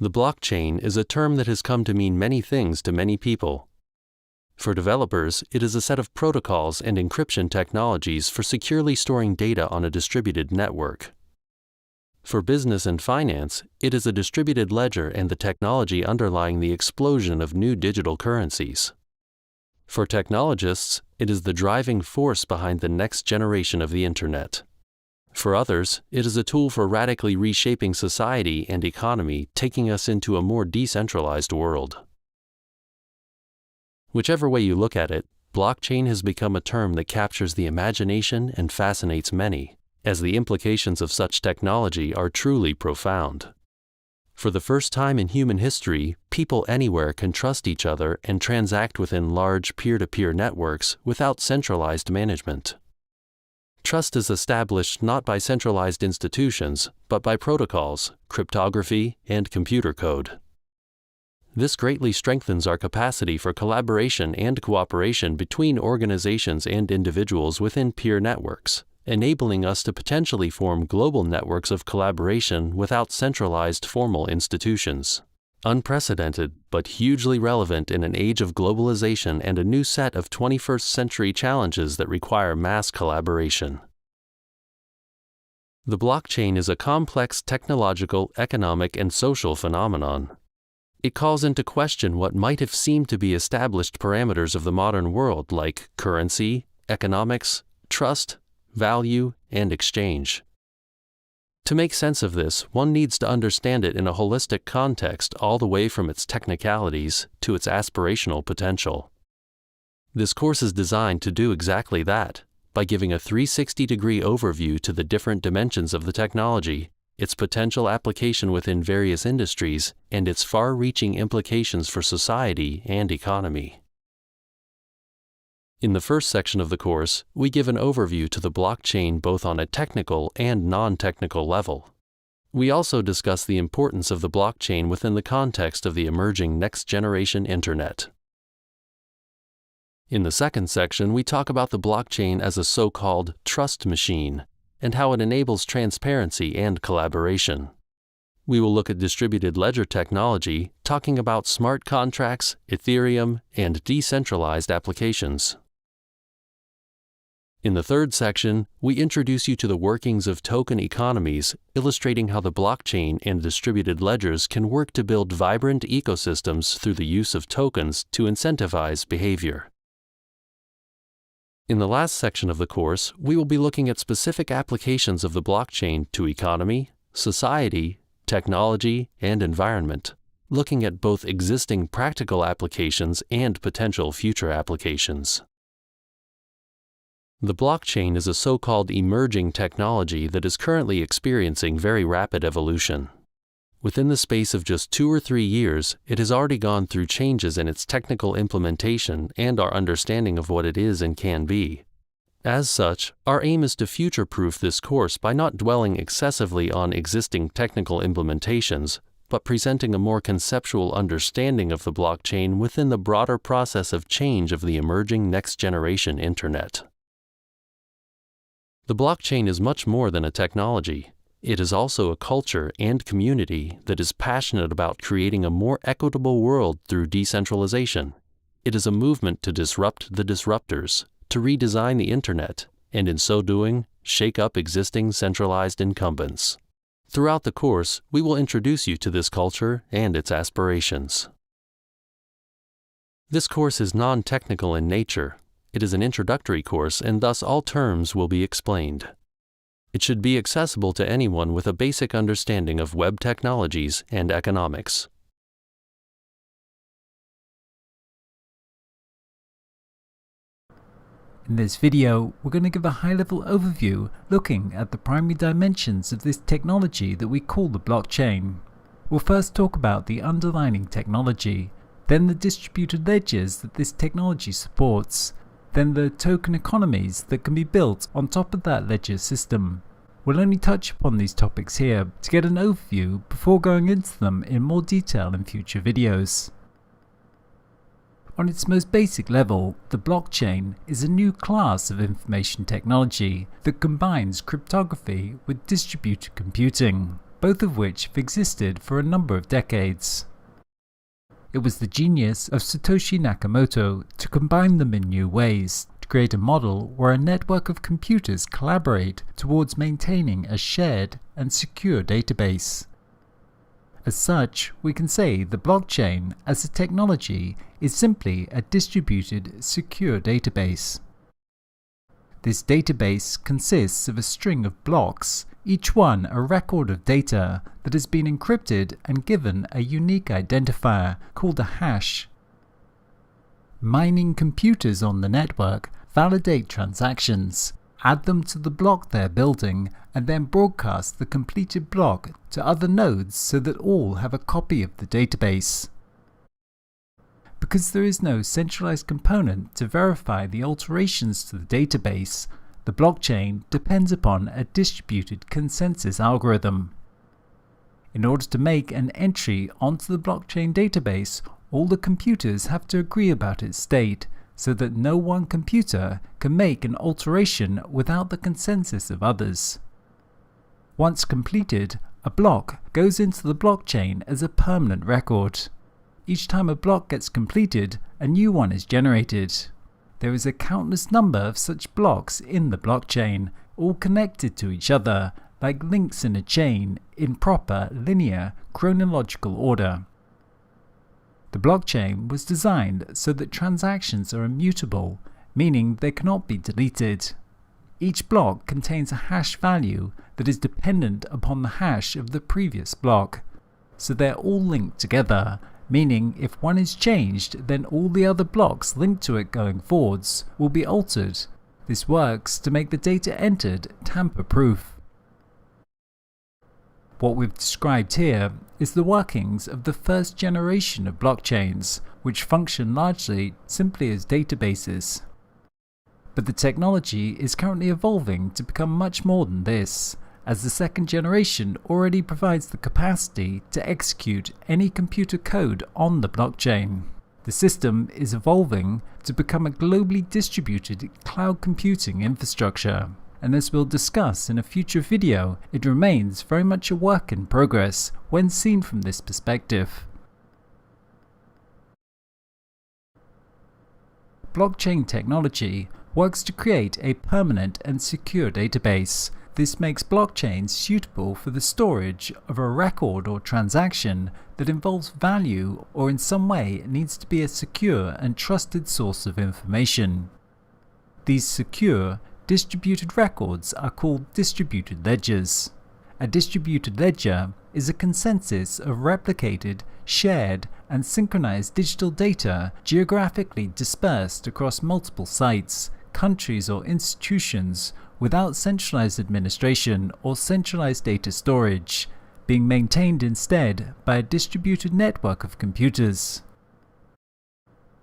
The blockchain is a term that has come to mean many things to many people. For developers, it is a set of protocols and encryption technologies for securely storing data on a distributed network. For business and finance, it is a distributed ledger and the technology underlying the explosion of new digital currencies. For technologists, it is the driving force behind the next generation of the Internet. For others, it is a tool for radically reshaping society and economy, taking us into a more decentralized world. Whichever way you look at it, blockchain has become a term that captures the imagination and fascinates many, as the implications of such technology are truly profound. For the first time in human history, people anywhere can trust each other and transact within large peer-to-peer networks without centralized management. Trust is established not by centralized institutions, but by protocols, cryptography, and computer code. This greatly strengthens our capacity for collaboration and cooperation between organizations and individuals within peer networks, enabling us to potentially form global networks of collaboration without centralized formal institutions. Unprecedented, but hugely relevant in an age of globalization and a new set of 21st century challenges that require mass collaboration. The blockchain is a complex technological, economic, and social phenomenon. It calls into question what might have seemed to be established parameters of the modern world like currency, economics, trust, value, and exchange. To make sense of this, one needs to understand it in a holistic context all the way from its technicalities to its aspirational potential. This course is designed to do exactly that, by giving a 360-degree overview to the different dimensions of the technology, its potential application within various industries, and its far-reaching implications for society and economy. In the first section of the course, we give an overview to the blockchain both on a technical and non-technical level. We also discuss the importance of the blockchain within the context of the emerging next-generation Internet. In the second section, we talk about the blockchain as a so-called trust machine and how it enables transparency and collaboration. We will look at distributed ledger technology, talking about smart contracts, Ethereum, and decentralized applications. In the third section, we introduce you to the workings of token economies, illustrating how the blockchain and distributed ledgers can work to build vibrant ecosystems through the use of tokens to incentivize behavior. In the last section of the course, we will be looking at specific applications of the blockchain to economy, society, technology, and environment, looking at both existing practical applications and potential future applications. The blockchain is a so-called emerging technology that is currently experiencing very rapid evolution. Within the space of just 2 or 3 years, it has already gone through changes in its technical implementation and our understanding of what it is and can be. As such, our aim is to future-proof this course by not dwelling excessively on existing technical implementations, but presenting a more conceptual understanding of the blockchain within the broader process of change of the emerging next-generation Internet. The blockchain is much more than a technology. It is also a culture and community that is passionate about creating a more equitable world through decentralization. It is a movement to disrupt the disruptors, to redesign the Internet, and in so doing, shake up existing centralized incumbents. Throughout the course, we will introduce you to this culture and its aspirations. This course is non-technical in nature. It is an introductory course, and thus all terms will be explained. It should be accessible to anyone with a basic understanding of web technologies and economics. In this video, we're going to give a high-level overview looking at the primary dimensions of this technology that we call the blockchain. We'll first talk about the underlying technology, then the distributed ledgers that this technology supports, then the token economies that can be built on top of that ledger system. We'll only touch upon these topics here to get an overview before going into them in more detail in future videos. On its most basic level, the blockchain is a new class of information technology that combines cryptography with distributed computing. both of which have existed for a number of decades. It was the genius of Satoshi Nakamoto to combine them in new ways, to create a model where a network of computers collaborate towards maintaining a shared and secure database. As such, we can say the blockchain as a technology is simply a distributed, secure database. This database consists of a string of blocks, each one a record of data that has been encrypted and given a unique identifier called a hash. Mining computers on the network validate transactions, add them to the block they're building, and then broadcast the completed block to other nodes so that all have a copy of the database. Because there is no centralized component to verify the alterations to the database, the blockchain depends upon a distributed consensus algorithm. In order to make an entry onto the blockchain database, all the computers have to agree about its state, so that no one computer can make an alteration without the consensus of others. Once completed, a block goes into the blockchain as a permanent record. Each time a block gets completed, a new one is generated. There is a countless number of such blocks in the blockchain, all connected to each other, like links in a chain, in proper, linear, chronological order. The blockchain was designed so that transactions are immutable, meaning they cannot be deleted. Each block contains a hash value that is dependent upon the hash of the previous block, so they're all linked together, meaning if one is changed, then all the other blocks linked to it going forwards will be altered. This works to make the data entered tamper-proof. What we've described here is the workings of the first generation of blockchains, which function largely simply as databases. But the technology is currently evolving to become much more than this, as the second generation already provides the capacity to execute any computer code on the blockchain. The system is evolving to become a globally distributed cloud computing infrastructure, and as we'll discuss in a future video, it remains very much a work in progress when seen from this perspective. Blockchain technology works to create a permanent and secure database. This makes blockchains suitable for the storage of a record or transaction that involves value or in some way needs to be a secure and trusted source of information. These secure, distributed records are called distributed ledgers. A distributed ledger is a consensus of replicated, shared, and synchronized digital data geographically dispersed across multiple sites, countries, or institutions without centralized administration or centralized data storage, being maintained instead by a distributed network of computers.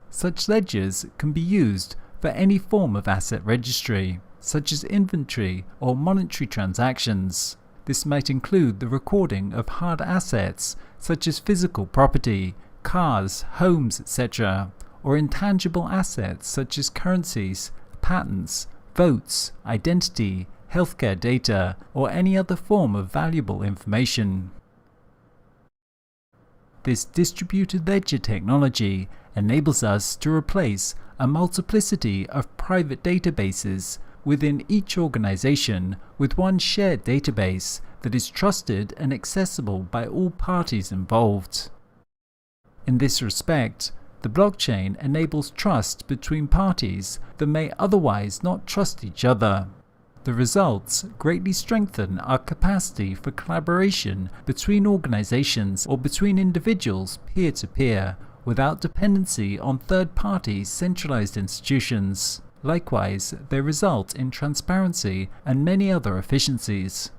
Such ledgers can be used for any form of asset registry, such as inventory or monetary transactions. This might include the recording of hard assets such as physical property, cars, homes, etc., or intangible assets such as currencies, patents, votes, identity, healthcare data, or any other form of valuable information. This distributed ledger technology enables us to replace a multiplicity of private databases within each organization with one shared database that is trusted and accessible by all parties involved. In this respect, the blockchain enables trust between parties that may otherwise not trust each other. The results greatly strengthen our capacity for collaboration between organizations or between individuals peer-to-peer, without dependency on third-party centralized institutions. Likewise, they result in transparency and many other efficiencies.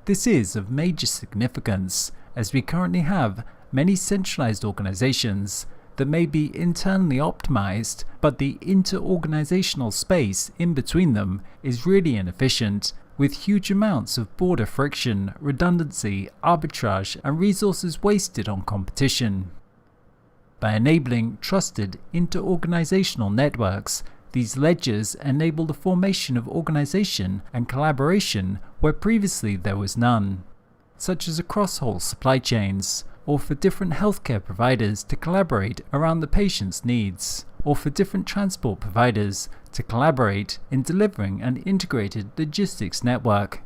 This is of major significance, as we currently have many centralized organizations that may be internally optimized, but the inter-organizational space in between them is really inefficient, with huge amounts of border friction, redundancy, arbitrage, and resources wasted on competition. By enabling trusted inter-organizational networks, these ledgers enable the formation of organization and collaboration where previously there was none, such as across whole supply chains, or for different healthcare providers to collaborate around the patient's needs, or for different transport providers to collaborate in delivering an integrated logistics network.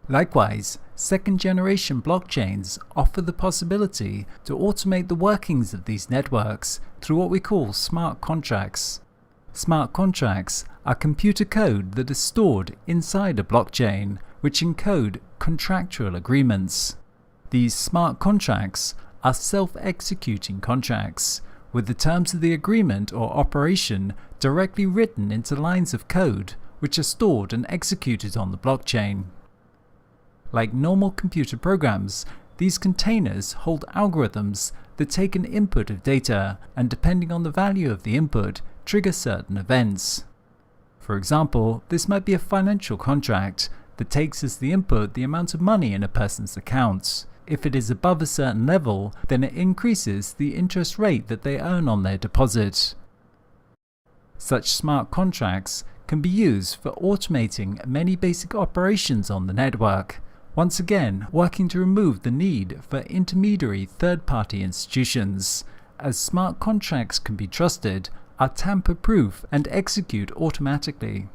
Likewise, second-generation blockchains offer the possibility to automate the workings of these networks through what we call smart contracts. Smart contracts are computer code that is stored inside a blockchain, which encode contractual agreements. These smart contracts are self-executing contracts, with the terms of the agreement or operation directly written into lines of code, which are stored and executed on the blockchain. Like normal computer programs, these containers hold algorithms that take an input of data and, depending on the value of the input, trigger certain events. For example, this might be a financial contract that takes as the input the amount of money in a person's account. If it is above a certain level, then it increases the interest rate that they earn on their deposit. Such smart contracts can be used for automating many basic operations on the network, once again working to remove the need for intermediary third-party institutions, as smart contracts can be trusted, are tamper-proof and execute automatically.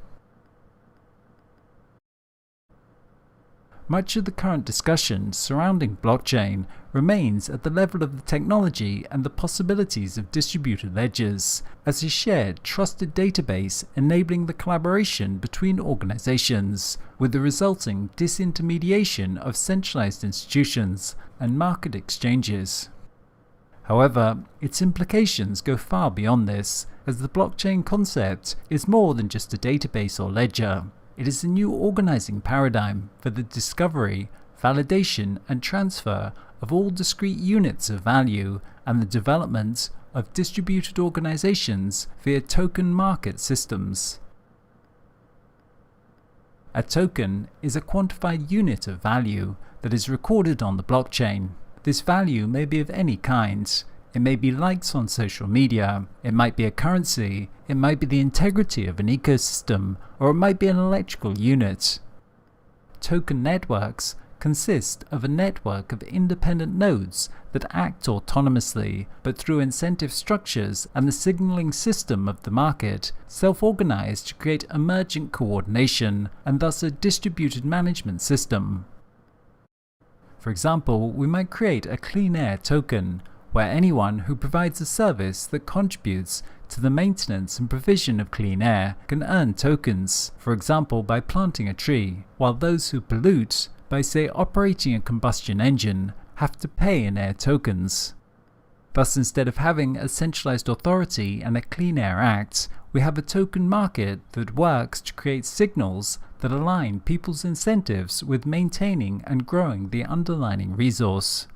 Much of the current discussion surrounding blockchain remains at the level of the technology and the possibilities of distributed ledgers, as a shared, trusted database enabling the collaboration between organizations, with the resulting disintermediation of centralized institutions and market exchanges. However, its implications go far beyond this, as the blockchain concept is more than just a database or ledger. It is a new organizing paradigm for the discovery, validation, and transfer of all discrete units of value and the development of distributed organizations via token market systems. A token is a quantified unit of value that is recorded on the blockchain. This value may be of any kind. It may be likes on social media, it might be a currency, it might be the integrity of an ecosystem, or it might be an electrical unit. Token networks consist of a network of independent nodes that act autonomously, but through incentive structures and the signaling system of the market, self-organize to create emergent coordination and thus a distributed management system. For example, we might create a clean air token, where anyone who provides a service that contributes to the maintenance and provision of clean air can earn tokens, for example by planting a tree, while those who pollute, by say operating a combustion engine, have to pay in air tokens. Thus, instead of having a centralized authority and a Clean Air Act, we have a token market that works to create signals that align people's incentives with maintaining and growing the underlying resource.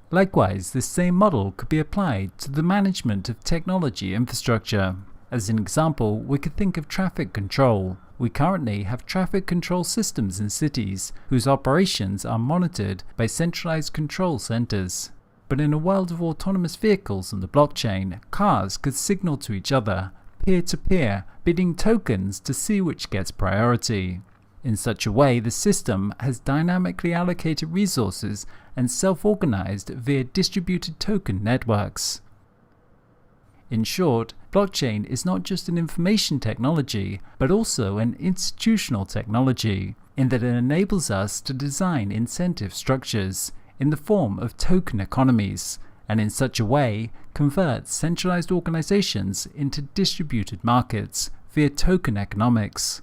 Likewise, this same model could be applied to the management of technology infrastructure. As an example, we could think of traffic control. We currently have traffic control systems in cities whose operations are monitored by centralized control centers. But in a world of autonomous vehicles and the blockchain, cars could signal to each other, peer-to-peer, bidding tokens to see which gets priority. In such a way, the system has dynamically allocated resources and self-organized via distributed token networks. In short, blockchain is not just an information technology, but also an institutional technology, in that it enables us to design incentive structures in the form of token economies, and in such a way convert centralized organizations into distributed markets via token economics.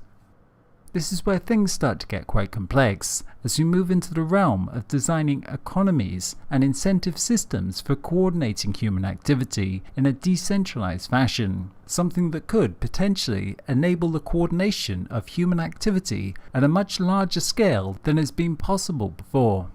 This is where things start to get quite complex, as we move into the realm of designing economies and incentive systems for coordinating human activity in a decentralized fashion, something that could potentially enable the coordination of human activity at a much larger scale than has been possible before.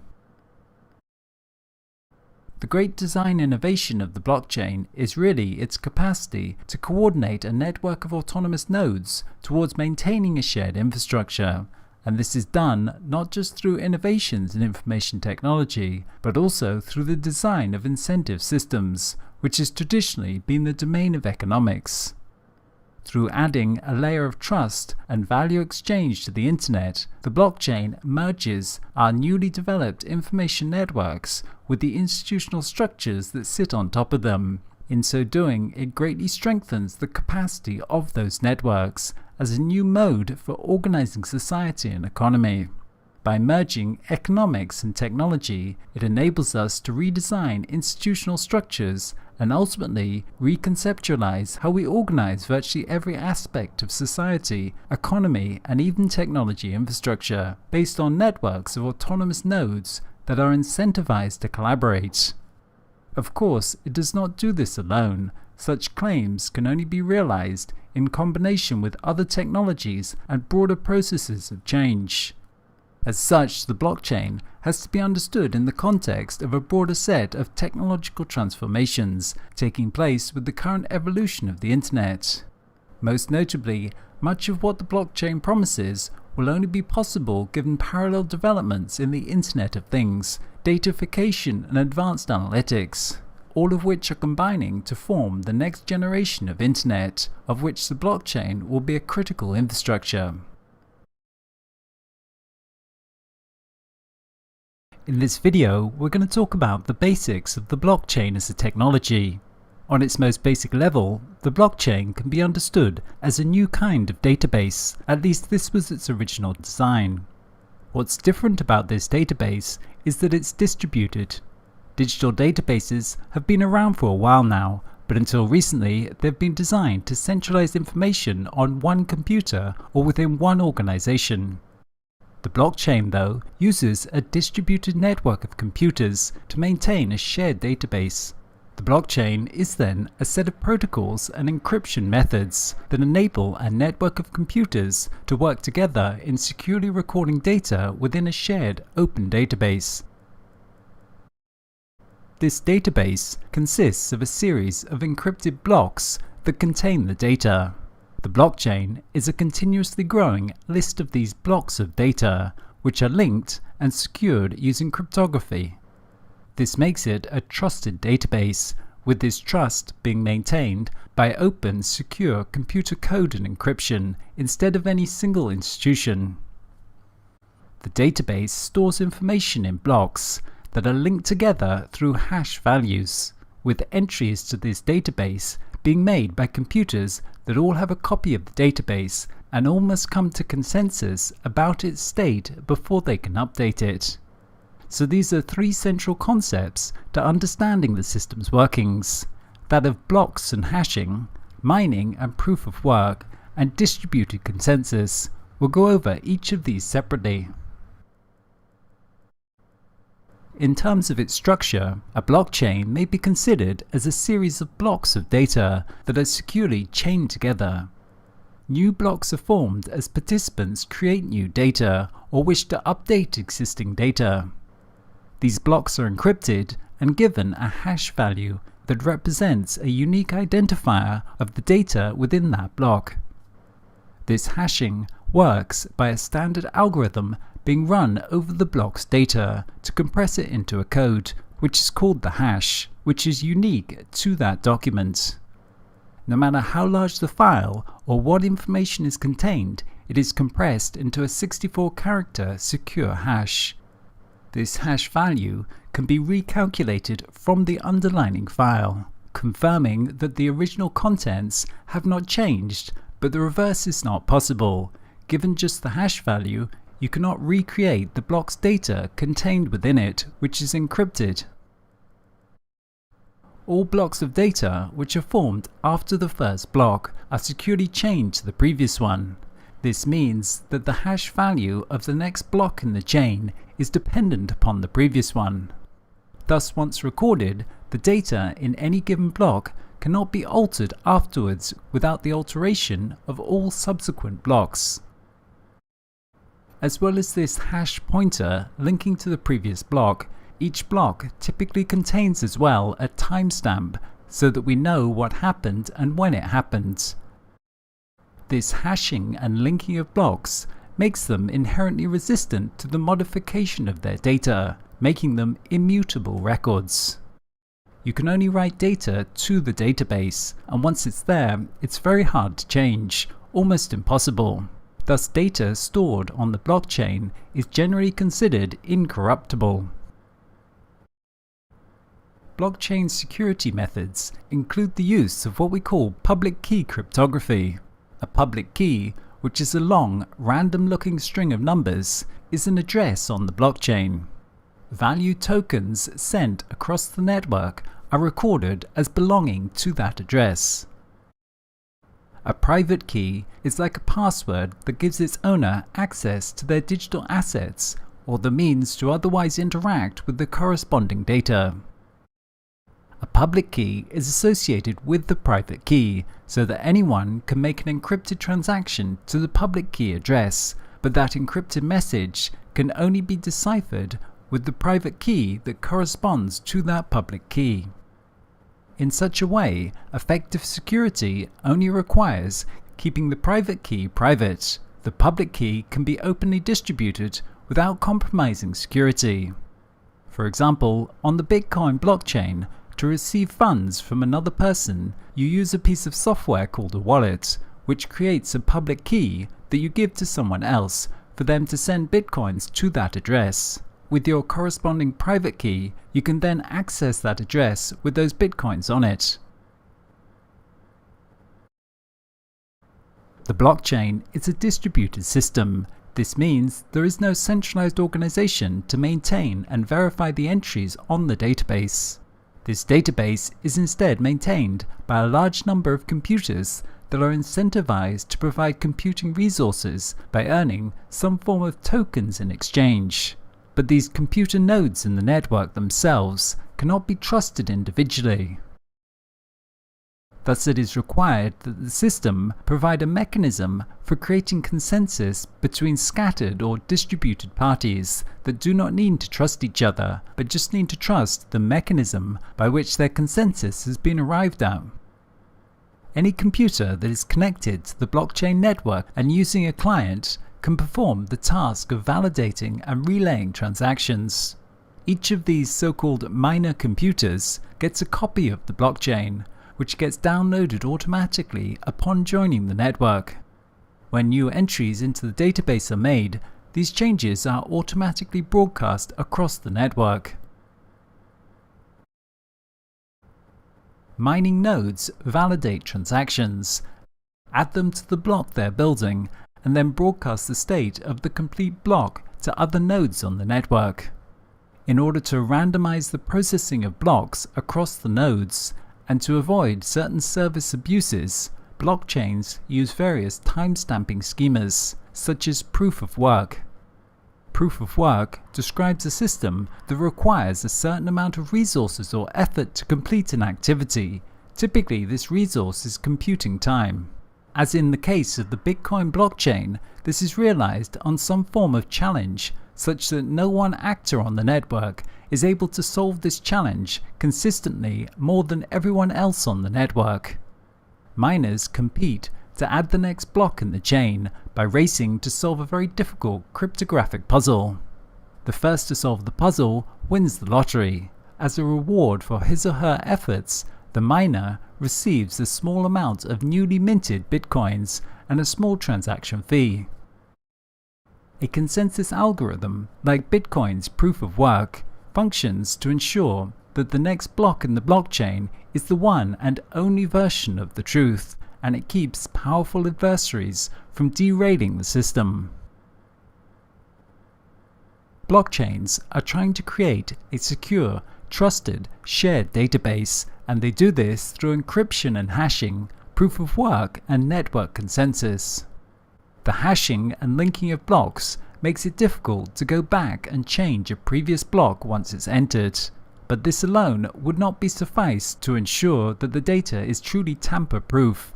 The great design innovation of the blockchain is really its capacity to coordinate a network of autonomous nodes towards maintaining a shared infrastructure, and this is done not just through innovations in information technology, but also through the design of incentive systems, which has traditionally been the domain of economics. Through adding a layer of trust and value exchange to the internet, the blockchain merges our newly developed information networks with the institutional structures that sit on top of them. In so doing, it greatly strengthens the capacity of those networks as a new mode for organizing society and economy. By merging economics and technology, it enables us to redesign institutional structures and ultimately reconceptualize how we organize virtually every aspect of society, economy, and even technology infrastructure, based on networks of autonomous nodes that are incentivized to collaborate. Of course, it does not do this alone. Such claims can only be realized in combination with other technologies and broader processes of change. As such, the blockchain has to be understood in the context of a broader set of technological transformations taking place with the current evolution of the internet. Most notably, much of what the blockchain promises will only be possible given parallel developments in the Internet of Things, datafication and advanced analytics, all of which are combining to form the next generation of internet, of which the blockchain will be a critical infrastructure. In this video, we're going to talk about the basics of the blockchain as a technology. On its most basic level, the blockchain can be understood as a new kind of database, at least this was its original design. What's different about this database is that it's distributed. Digital databases have been around for a while now, but until recently they've been designed to centralize information on one computer or within one organization. The blockchain, though, uses a distributed network of computers to maintain a shared database. The blockchain is then a set of protocols and encryption methods that enable a network of computers to work together in securely recording data within a shared open database. This database consists of a series of encrypted blocks that contain the data. The blockchain is a continuously growing list of these blocks of data, which are linked and secured using cryptography. This makes it a trusted database, with this trust being maintained by open, secure computer code and encryption instead of any single institution. The database stores information in blocks that are linked together through hash values, with entries to this database being made by computers that all have a copy of the database and all must come to consensus about its state before they can update it. So these are three central concepts to understanding the system's workings: that of blocks and hashing, mining and proof of work, and distributed consensus. We'll go over each of these separately. In terms of its structure, a blockchain may be considered as a series of blocks of data that are securely chained together. New blocks are formed as participants create new data or wish to update existing data. These blocks are encrypted and given a hash value that represents a unique identifier of the data within that block. This hashing works by a standard algorithm being run over the block's data to compress it into a code, which is called the hash, which is unique to that document. No matter how large the file or what information is contained, it is compressed into a 64-character secure hash. This hash value can be recalculated from the underlying file, confirming that the original contents have not changed, but the reverse is not possible. Given just the hash value, you cannot recreate the block's data contained within it, which is encrypted. All blocks of data which are formed after the first block are securely chained to the previous one. This means that the hash value of the next block in the chain is dependent upon the previous one. Thus, once recorded, the data in any given block cannot be altered afterwards without the alteration of all subsequent blocks. As well as this hash pointer linking to the previous block, each block typically contains as well a timestamp so that we know what happened and when it happened. This hashing and linking of blocks makes them inherently resistant to the modification of their data, making them immutable records. You can only write data to the database, and once it's there, it's very hard to change, almost impossible. Thus, data stored on the blockchain is generally considered incorruptible. Blockchain security methods include the use of what we call public key cryptography. A public key, which is a long, random-looking string of numbers, is an address on the blockchain. Value tokens sent across the network are recorded as belonging to that address. A private key is like a password that gives its owner access to their digital assets or the means to otherwise interact with the corresponding data. A public key is associated with the private key so that anyone can make an encrypted transaction to the public key address, but that encrypted message can only be deciphered with the private key that corresponds to that public key. In such a way, effective security only requires keeping the private key private. The public key can be openly distributed without compromising security. For example, on the Bitcoin blockchain, to receive funds from another person, you use a piece of software called a wallet, which creates a public key that you give to someone else for them to send Bitcoins to that address. With your corresponding private key, you can then access that address with those Bitcoins on it. The blockchain is a distributed system. This means there is no centralized organization to maintain and verify the entries on the database. This database is instead maintained by a large number of computers that are incentivized to provide computing resources by earning some form of tokens in exchange. But these computer nodes in the network themselves cannot be trusted individually. Thus, it is required that the system provide a mechanism for creating consensus between scattered or distributed parties that do not need to trust each other, but just need to trust the mechanism by which their consensus has been arrived at. Any computer that is connected to the blockchain network and using a client can perform the task of validating and relaying transactions. Each of these so-called miner computers gets a copy of the blockchain, which gets downloaded automatically upon joining the network. When new entries into the database are made, these changes are automatically broadcast across the network. Mining nodes validate transactions, add them to the block they're building, and then broadcast the state of the complete block to other nodes on the network. In order to randomize the processing of blocks across the nodes, and to avoid certain service abuses, blockchains use various time-stamping schemas, such as proof of work. Proof of work describes a system that requires a certain amount of resources or effort to complete an activity. Typically, this resource is computing time. As in the case of the Bitcoin blockchain, this is realized on some form of challenge, such that no one actor on the network is able to solve this challenge consistently more than everyone else on the network. Miners compete to add the next block in the chain by racing to solve a very difficult cryptographic puzzle. The first to solve the puzzle wins the lottery. As a reward for his or her efforts, the miner receives a small amount of newly minted bitcoins and a small transaction fee. A consensus algorithm, like Bitcoin's proof of work, functions to ensure that the next block in the blockchain is the one and only version of the truth, and it keeps powerful adversaries from derailing the system. Blockchains are trying to create a secure, trusted, shared database, and they do this through encryption and hashing, proof of work, and network consensus. The hashing and linking of blocks makes it difficult to go back and change a previous block once it's entered, but this alone would not be suffice to ensure that the data is truly tamper-proof.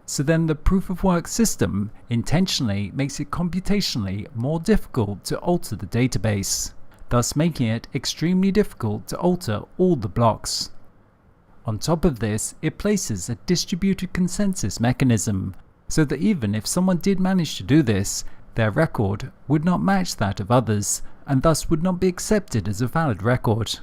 So then the proof of work system intentionally makes it computationally more difficult to alter the database, thus making it extremely difficult to alter all the blocks. On top of this, it places a distributed consensus mechanism, so that even if someone did manage to do this, their record would not match that of others, and thus would not be accepted as a valid record.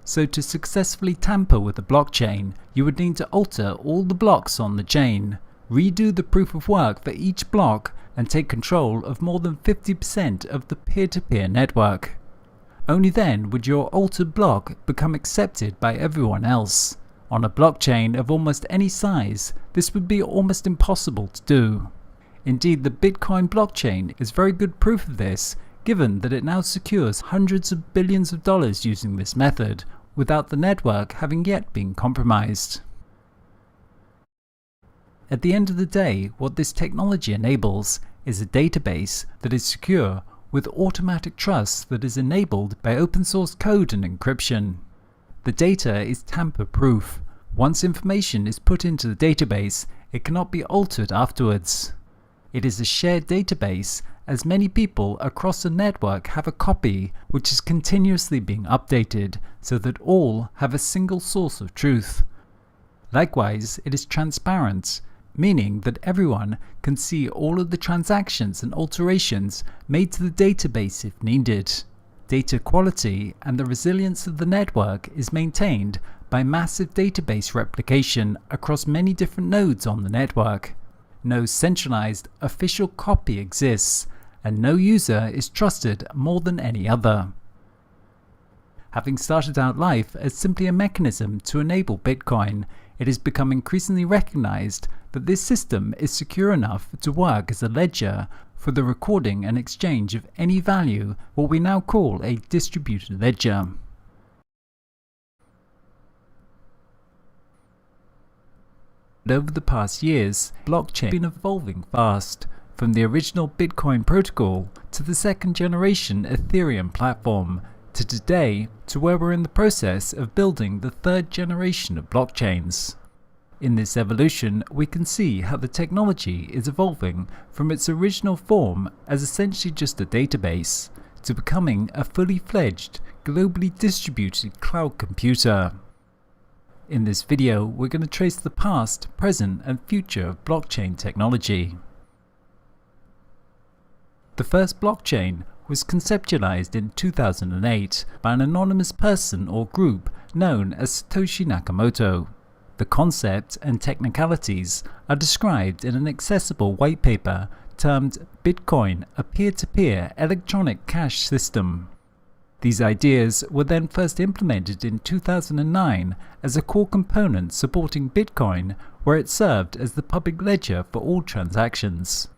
So to successfully tamper with the blockchain, you would need to alter all the blocks on the chain, redo the proof of work for each block, and take control of more than 50% of the peer-to-peer network. Only then would your altered block become accepted by everyone else. On a blockchain of almost any size, this would be almost impossible to do. Indeed, the Bitcoin blockchain is very good proof of this, given that it now secures hundreds of billions of dollars using this method, without the network having yet been compromised. At the end of the day, what this technology enables is a database that is secure with automatic trust that is enabled by open source code and encryption. The data is tamper-proof. Once information is put into the database, it cannot be altered afterwards. It is a shared database, as many people across the network have a copy which is continuously being updated so that all have a single source of truth. Likewise, it is transparent, meaning that everyone can see all of the transactions and alterations made to the database if needed. Data quality and the resilience of the network is maintained by massive database replication across many different nodes on the network. No centralized official copy exists, and no user is trusted more than any other. Having started out life as simply a mechanism to enable Bitcoin, it has become increasingly recognized that this system is secure enough to work as a ledger for the recording and exchange of any value, what we now call a distributed ledger. Over the past years, blockchain has been evolving fast, from the original Bitcoin protocol to the second generation Ethereum platform, to today, to where we're in the process of building the third generation of blockchains. In this evolution, we can see how the technology is evolving from its original form as essentially just a database, to becoming a fully fledged, globally distributed cloud computer. In this video, we're going to trace the past, present, and future of blockchain technology. The first blockchain was conceptualized in 2008 by an anonymous person or group known as Satoshi Nakamoto. The concept and technicalities are described in an accessible white paper termed Bitcoin, a peer-to-peer electronic cash system. These ideas were then first implemented in 2009 as a core component supporting Bitcoin, where it served as the public ledger for all transactions.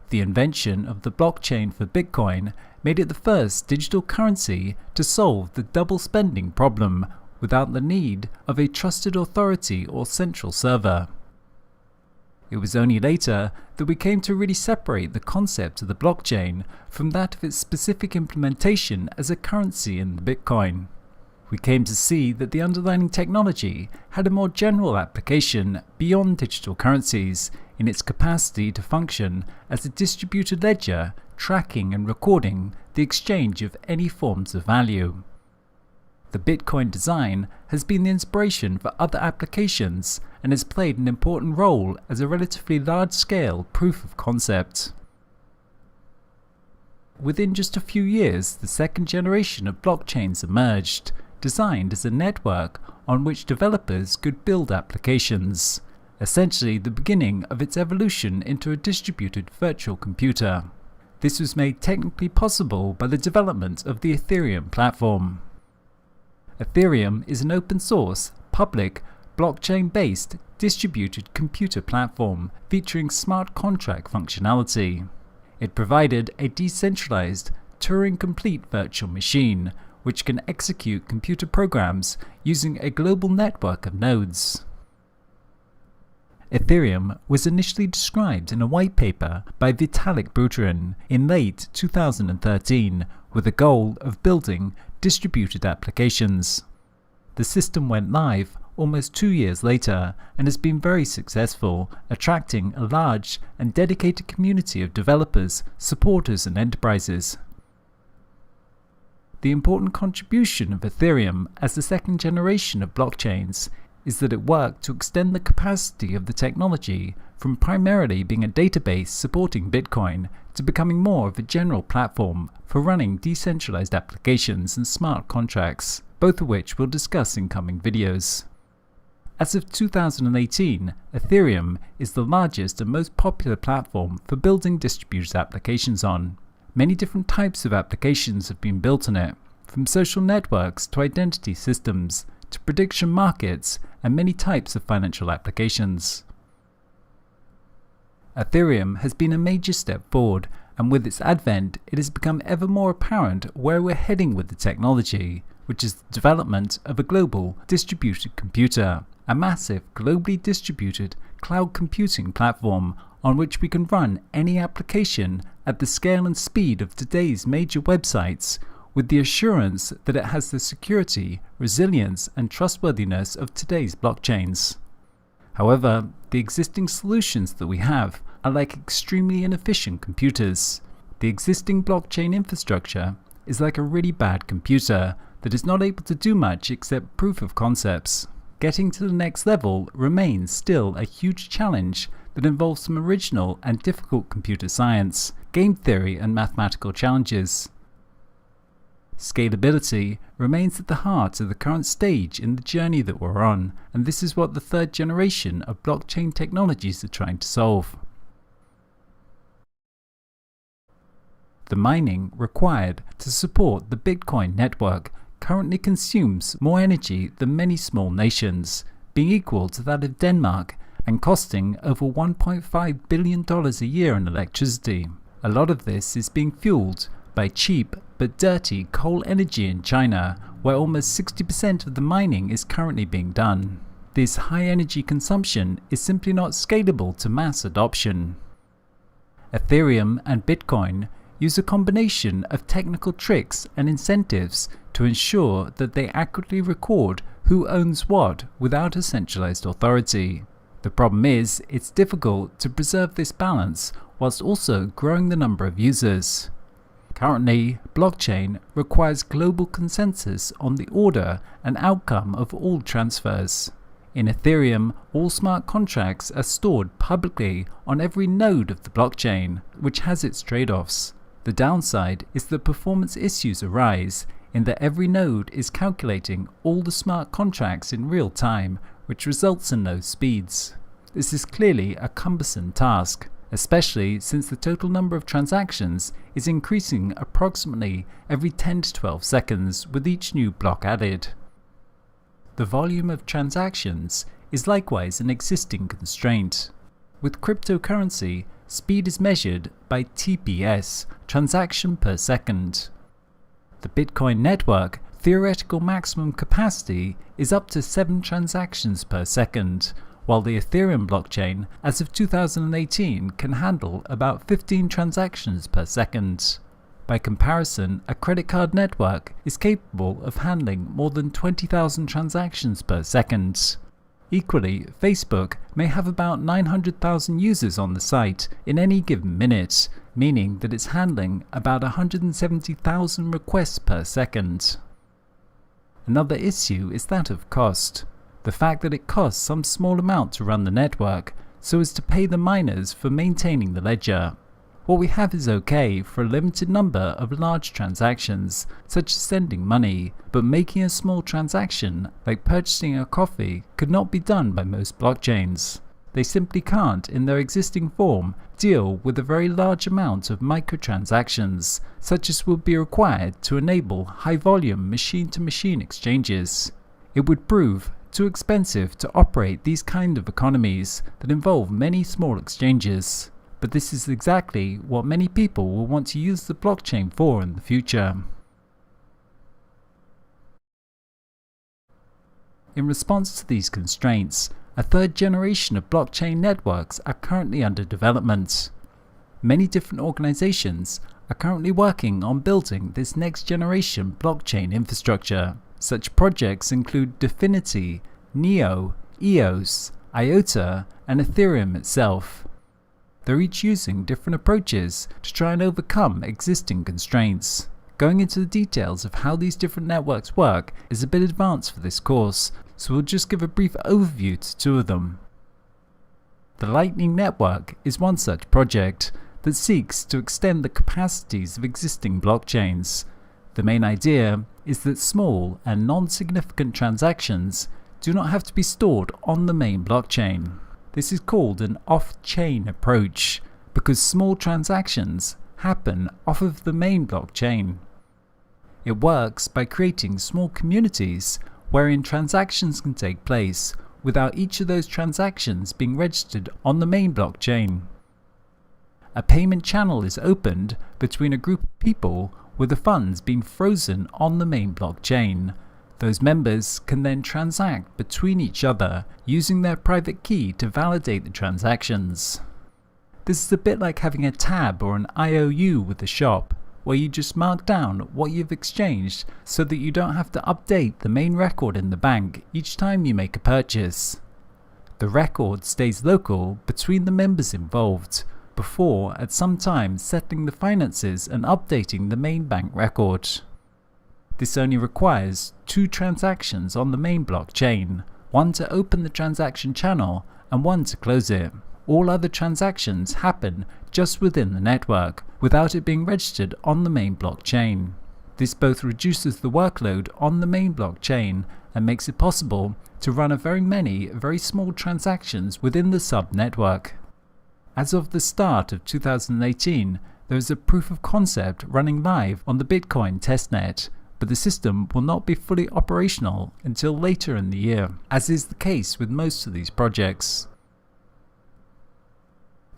The invention of the blockchain for Bitcoin made it the first digital currency to solve the double spending problem without the need of a trusted authority or central server. It was only later that we came to really separate the concept of the blockchain from that of its specific implementation as a currency in the Bitcoin. We came to see that the underlying technology had a more general application beyond digital currencies in its capacity to function as a distributed ledger, tracking and recording the exchange of any forms of value. The Bitcoin design has been the inspiration for other applications and has played an important role as a relatively large-scale proof of concept. Within just a few years, the second generation of blockchains emerged, designed as a network on which developers could build applications, essentially the beginning of its evolution into a distributed virtual computer. This was made technically possible by the development of the Ethereum platform. Ethereum is an open-source, public, blockchain-based, distributed computer platform featuring smart contract functionality. It provided a decentralized, Turing-complete virtual machine, which can execute computer programs using a global network of nodes. Ethereum was initially described in a white paper by Vitalik Buterin in late 2013 with the goal of building distributed applications. The system went live almost 2 years later and has been very successful, attracting a large and dedicated community of developers, supporters, and enterprises. The important contribution of Ethereum as the second generation of blockchains is that it worked to extend the capacity of the technology from primarily being a database supporting Bitcoin to becoming more of a general platform for running decentralized applications and smart contracts, both of which we'll discuss in coming videos. As of 2018, Ethereum is the largest and most popular platform for building distributed applications on. Many different types of applications have been built on it, from social networks to identity systems, to prediction markets, and many types of financial applications. Ethereum has been a major step forward, and with its advent, it has become ever more apparent where we're heading with the technology, which is the development of a global distributed computer, a massive globally distributed cloud computing platform on which we can run any application at the scale and speed of today's major websites, with the assurance that it has the security, resilience, and trustworthiness of today's blockchains. However, the existing solutions that we have are like extremely inefficient computers. The existing blockchain infrastructure is like a really bad computer that is not able to do much except proof of concepts. Getting to the next level remains still a huge challenge that involves some original and difficult computer science, game theory, and mathematical challenges. Scalability remains at the heart of the current stage in the journey that we're on, and this is what the third generation of blockchain technologies are trying to solve. The mining required to support the Bitcoin network currently consumes more energy than many small nations, being equal to that of Denmark and costing over $1.5 billion a year in electricity. A lot of this is being fueled by cheap but dirty coal energy in China, where almost 60% of the mining is currently being done. This high energy consumption is simply not scalable to mass adoption. Ethereum and Bitcoin use a combination of technical tricks and incentives to ensure that they accurately record who owns what without a centralized authority. The problem is, it's difficult to preserve this balance whilst also growing the number of users. Currently, blockchain requires global consensus on the order and outcome of all transfers. In Ethereum, all smart contracts are stored publicly on every node of the blockchain, which has its trade-offs. The downside is that performance issues arise in that every node is calculating all the smart contracts in real time, which results in low speeds. This is clearly a cumbersome task, especially since the total number of transactions is increasing approximately every 10 to 12 seconds with each new block added. The volume of transactions is likewise an existing constraint. With cryptocurrency, speed is measured by TPS, transaction per second. The Bitcoin network theoretical maximum capacity is up to 7 transactions per second, while the Ethereum blockchain, as of 2018, can handle about 15 transactions per second. By comparison, a credit card network is capable of handling more than 20,000 transactions per second. Equally, Facebook may have about 900,000 users on the site in any given minute, meaning that it's handling about 170,000 requests per second. Another issue is that of cost. The fact that it costs some small amount to run the network, so as to pay the miners for maintaining the ledger. What we have is okay for a limited number of large transactions, such as sending money, but making a small transaction, like purchasing a coffee, could not be done by most blockchains. They simply can't, in their existing form, deal with a very large amount of microtransactions, such as would be required to enable high-volume machine-to-machine exchanges. It would prove too expensive to operate these kind of economies that involve many small exchanges. But this is exactly what many people will want to use the blockchain for in the future. In response to these constraints, a third generation of blockchain networks are currently under development. Many different organizations are currently working on building this next generation blockchain infrastructure. Such projects include Dfinity, Neo, EOS, IOTA, and Ethereum itself. They're each using different approaches to try and overcome existing constraints. Going into the details of how these different networks work is a bit advanced for this course, so we'll just give a brief overview to 2 of them. The Lightning Network is one such project that seeks to extend the capacities of existing blockchains. The main idea is that small and non-significant transactions do not have to be stored on the main blockchain. This is called an off-chain approach because small transactions happen off of the main blockchain. It works by creating small communities wherein transactions can take place without each of those transactions being registered on the main blockchain. A payment channel is opened between a group of people with the funds being frozen on the main blockchain. Those members can then transact between each other using their private key to validate the transactions. This is a bit like having a tab or an IOU with the shop, where you just mark down what you've exchanged so that you don't have to update the main record in the bank each time you make a purchase. The record stays local between the members involved, before at some time settling the finances and updating the main bank record. This only requires 2 transactions on the main blockchain, one to open the transaction channel and one to close it. All other transactions happen just within the network, without it being registered on the main blockchain. This both reduces the workload on the main blockchain and makes it possible to run many very small transactions within the sub-network. As of the start of 2018, there is a proof of concept running live on the Bitcoin testnet, but the system will not be fully operational until later in the year, as is the case with most of these projects.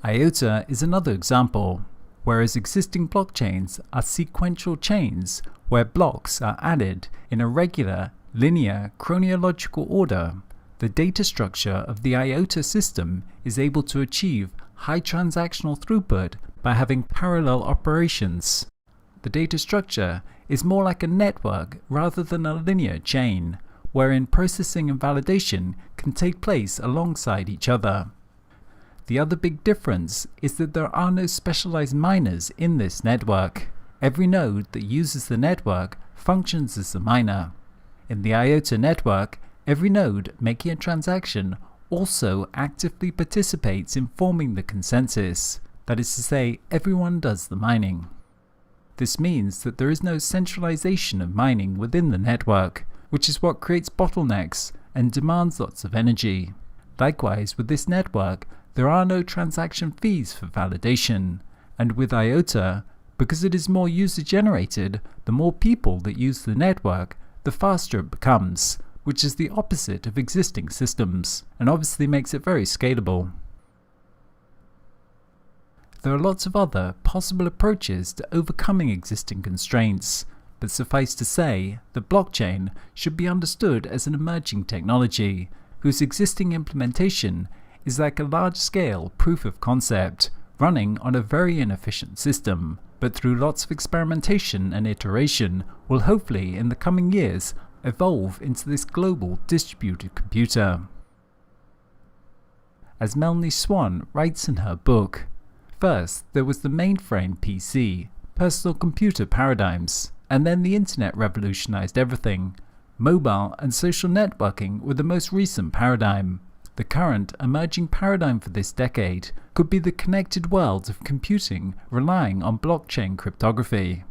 IOTA is another example, whereas existing blockchains are sequential chains where blocks are added in a regular, linear, chronological order. The data structure of the IOTA system is able to achieve high transactional throughput by having parallel operations. The data structure is more like a network rather than a linear chain, wherein processing and validation can take place alongside each other. The other big difference is that there are no specialized miners in this network. Every node that uses the network functions as a miner. In the IOTA network, every node making a transaction also actively participates in forming the consensus. That is to say, everyone does the mining. This means that there is no centralization of mining within the network, which is what creates bottlenecks and demands lots of energy. Likewise, with this network, there are no transaction fees for validation, and with IOTA, because it is more user-generated, the more people that use the network, the faster it becomes, which is the opposite of existing systems, and obviously makes it very scalable. There are lots of other possible approaches to overcoming existing constraints, but suffice to say, the blockchain should be understood as an emerging technology, whose existing implementation is like a large-scale proof of concept, running on a very inefficient system, but through lots of experimentation and iteration will hopefully in the coming years evolve into this global distributed computer. As Melanie Swan writes in her book, first there was the mainframe PC, personal computer paradigms, and then the internet revolutionized everything. Mobile and social networking were the most recent paradigm. The current emerging paradigm for this decade could be the connected world of computing relying on blockchain cryptography.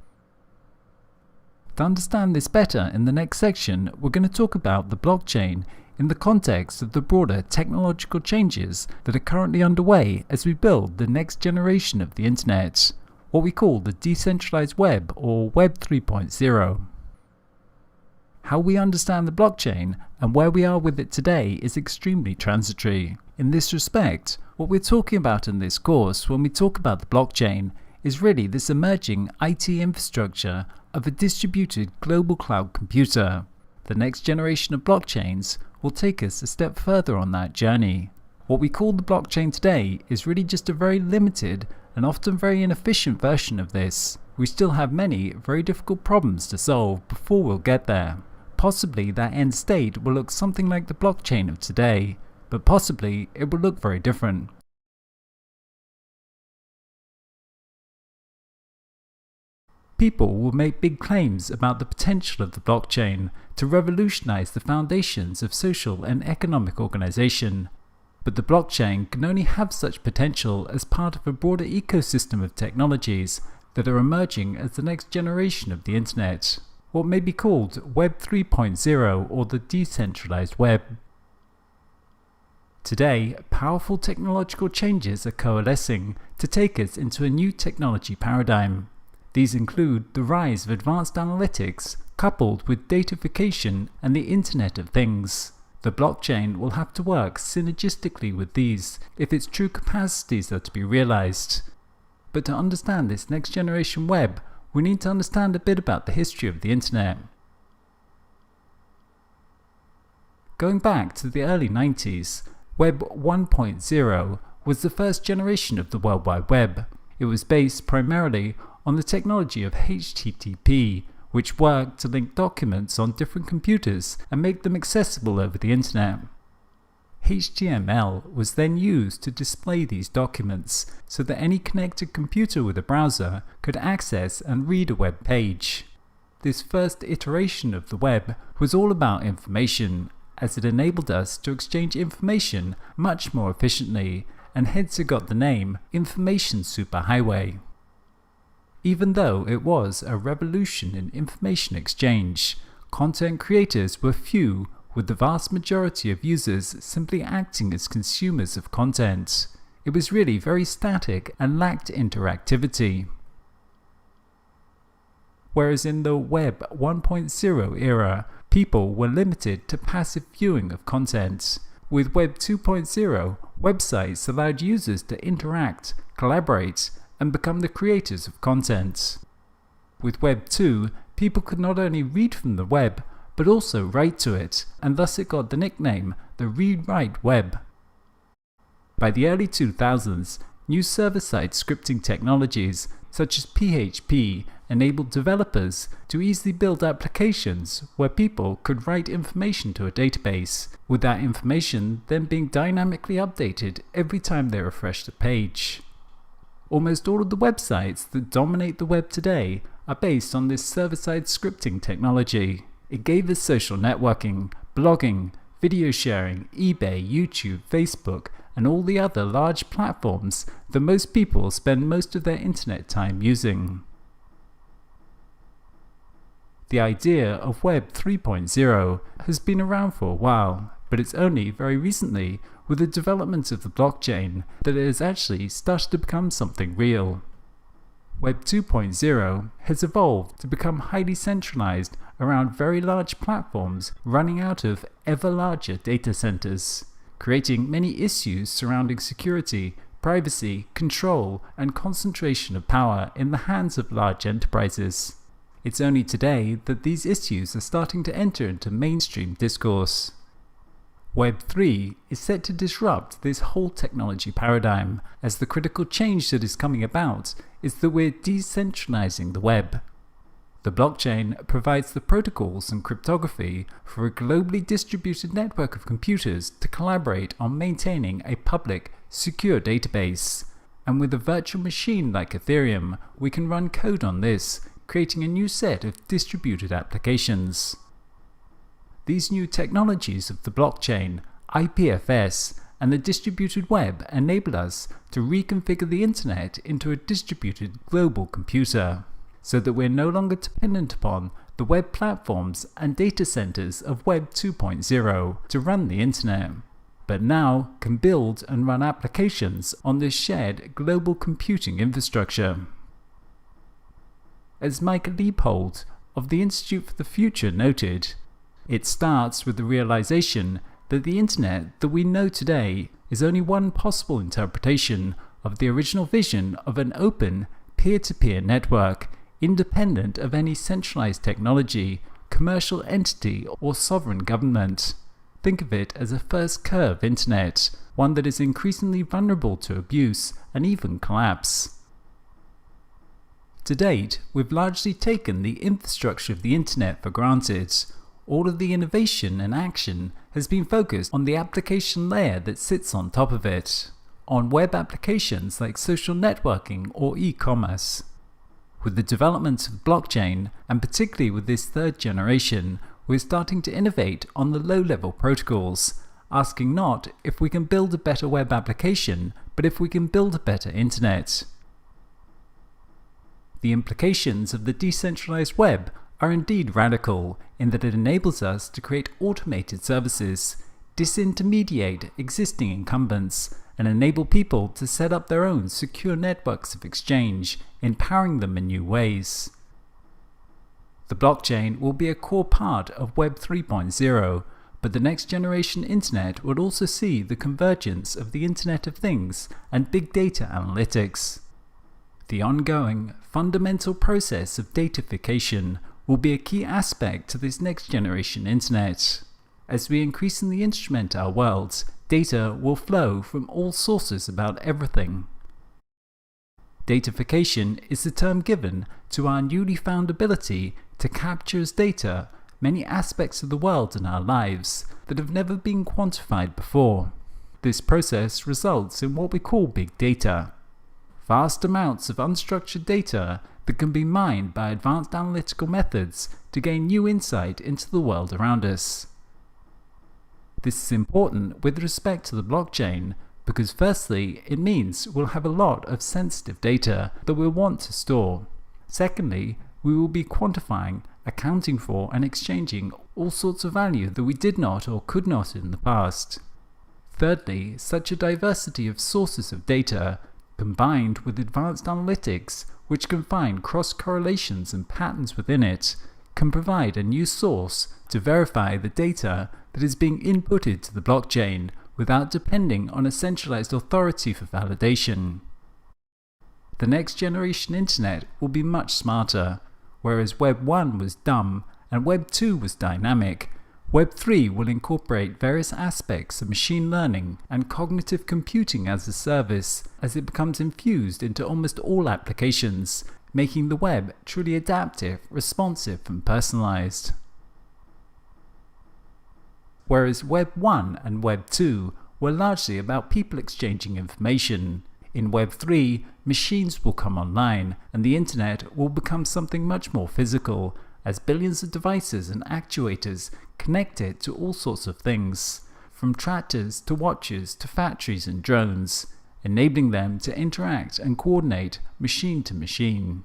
To understand this better, in the next section, we're going to talk about the blockchain in the context of the broader technological changes that are currently underway as we build the next generation of the internet, what we call the decentralized web or Web 3.0. How we understand the blockchain and where we are with it today is extremely transitory. In this respect, what we're talking about in this course when we talk about the blockchain is really this emerging IT infrastructure of a distributed global cloud computer. The next generation of blockchains will take us a step further on that journey. What we call the blockchain today is really just a very limited and often very inefficient version of this. We still have many very difficult problems to solve before we'll get there. Possibly that end state will look something like the blockchain of today, but possibly it will look very different. People will make big claims about the potential of the blockchain to revolutionize the foundations of social and economic organization, but the blockchain can only have such potential as part of a broader ecosystem of technologies that are emerging as the next generation of the internet. what may be called Web 3.0 or the decentralized web. Today, powerful technological changes are coalescing to take us into a new technology paradigm. These include the rise of advanced analytics coupled with datafication and the Internet of Things. The blockchain will have to work synergistically with these if its true capacities are to be realized. But to understand this next generation web, we need to understand a bit about the history of the Internet. Going back to the early 90s, Web 1.0 was the first generation of the World Wide Web. It was based primarily on the technology of HTTP, which worked to link documents on different computers and make them accessible over the Internet. HTML was then used to display these documents so that any connected computer with a browser could access and read a web page. This first iteration of the web was all about information, as it enabled us to exchange information much more efficiently, and hence it got the name Information Superhighway. Even though it was a revolution in information exchange, content creators were few, with the vast majority of users simply acting as consumers of content. It was really very static and lacked interactivity. Whereas in the Web 1.0 era, people were limited to passive viewing of content. With Web 2.0, websites allowed users to interact, collaborate, and become the creators of content. With Web 2, people could not only read from the web, but also write to it, and thus it got the nickname the read-write web. By the early 2000s, new server-side scripting technologies such as PHP enabled developers to easily build applications where people could write information to a database, with that information then being dynamically updated every time they refreshed a page. Almost all of the websites that dominate the web today are based on this server-side scripting technology. It gave us social networking, blogging, video sharing, eBay, YouTube, Facebook, and all the other large platforms that most people spend most of their internet time using. The idea of Web 3.0 has been around for a while, but it's only very recently, with the development of the blockchain, that it has actually started to become something real. Web 2.0 has evolved to become highly centralized around very large platforms running out of ever larger data centers, creating many issues surrounding security, privacy, control, and concentration of power in the hands of large enterprises. It's only today that these issues are starting to enter into mainstream discourse. Web 3 is set to disrupt this whole technology paradigm, as the critical change that is coming about is that we're decentralizing the web. The blockchain provides the protocols and cryptography for a globally distributed network of computers to collaborate on maintaining a public, secure database. And with a virtual machine like Ethereum, we can run code on this, creating a new set of distributed applications. These new technologies of the blockchain, IPFS, and the distributed web enable us to reconfigure the internet into a distributed global computer, so that we're no longer dependent upon the web platforms and data centers of Web 2.0 to run the internet, but now can build and run applications on this shared global computing infrastructure. As Mike Leopold of the Institute for the Future noted, it starts with the realization that the internet that we know today is only one possible interpretation of the original vision of an open, peer-to-peer network, independent of any centralized technology, commercial entity, or sovereign government. Think of it as a first curve internet, one that is increasingly vulnerable to abuse and even collapse. To date, we've largely taken the infrastructure of the internet for granted. All of the innovation and action has been focused on the application layer that sits on top of it, on web applications like social networking or e-commerce. With the development of blockchain, and particularly with this third generation, we're starting to innovate on the low-level protocols, asking not if we can build a better web application, but if we can build a better internet. The implications of the decentralized web are indeed radical in that it enables us to create automated services, disintermediate existing incumbents, and enable people to set up their own secure networks of exchange, empowering them in new ways. The blockchain will be a core part of Web 3.0, but the next generation internet will also see the convergence of the Internet of Things and big data analytics. The ongoing, fundamental process of datafication will be a key aspect to this next generation internet. As we increasingly instrument our worlds, data will flow from all sources about everything. Datafication is the term given to our newly found ability to capture as data many aspects of the world and our lives that have never been quantified before. This process results in what we call big data. Vast amounts of unstructured data that can be mined by advanced analytical methods to gain new insight into the world around us. This is important with respect to the blockchain because firstly, it means we'll have a lot of sensitive data that we'll want to store. Secondly, we will be quantifying, accounting for and exchanging all sorts of value that we did not or could not in the past. Thirdly, such a diversity of sources of data combined with advanced analytics which can find cross-correlations and patterns within it, can provide a new source to verify the data that is being inputted to the blockchain without depending on a centralized authority for validation. The next generation internet will be much smarter. Whereas Web 1 was dumb and Web 2 was dynamic, Web 3 will incorporate various aspects of machine learning and cognitive computing as a service as it becomes infused into almost all applications, making the web truly adaptive, responsive and personalized. Whereas Web 1 and Web 2 were largely about people exchanging information, in Web 3, machines will come online and the internet will become something much more physical, as billions of devices and actuators connect it to all sorts of things, from tractors to watches to factories and drones, enabling them to interact and coordinate machine to machine.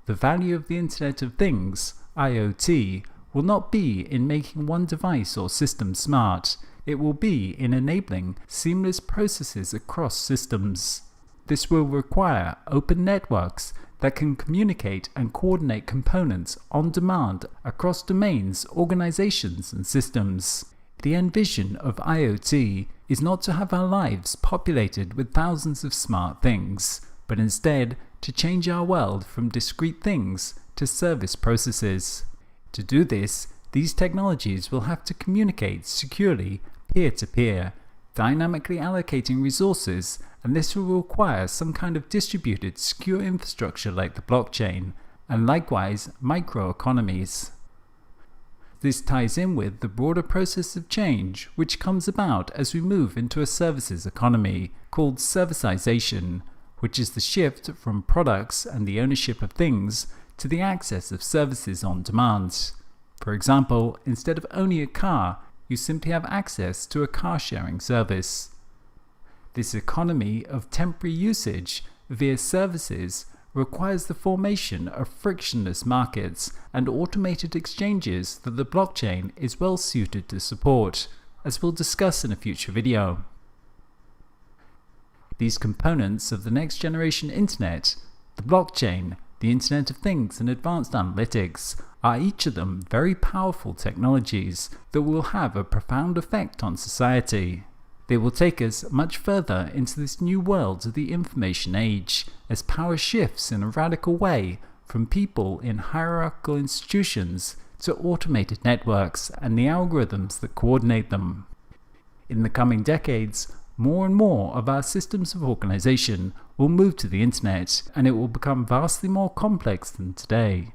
The value of the Internet of Things, IoT, will not be in making one device or system smart. It will be in enabling seamless processes across systems. This will require open networks that can communicate and coordinate components on demand across domains, organizations, and systems. The end vision of IoT is not to have our lives populated with thousands of smart things, but instead to change our world from discrete things to service processes. To do this, these technologies will have to communicate securely peer-to-peer, dynamically allocating resources, and this will require some kind of distributed, secure infrastructure like the blockchain, and likewise microeconomies. This ties in with the broader process of change which comes about as we move into a services economy called servicization, which is the shift from products and the ownership of things to the access of services on demand. For example, instead of owning a car, you simply have access to a car-sharing service. This economy of temporary usage via services requires the formation of frictionless markets and automated exchanges that the blockchain is well suited to support, as we'll discuss in a future video. These components of the next generation internet, the blockchain, the Internet of Things and advanced analytics, are each of them very powerful technologies that will have a profound effect on society. They will take us much further into this new world of the information age, as power shifts in a radical way from people in hierarchical institutions to automated networks and the algorithms that coordinate them. In the coming decades, more and more of our systems of organization will move to the internet, and it will become vastly more complex than today.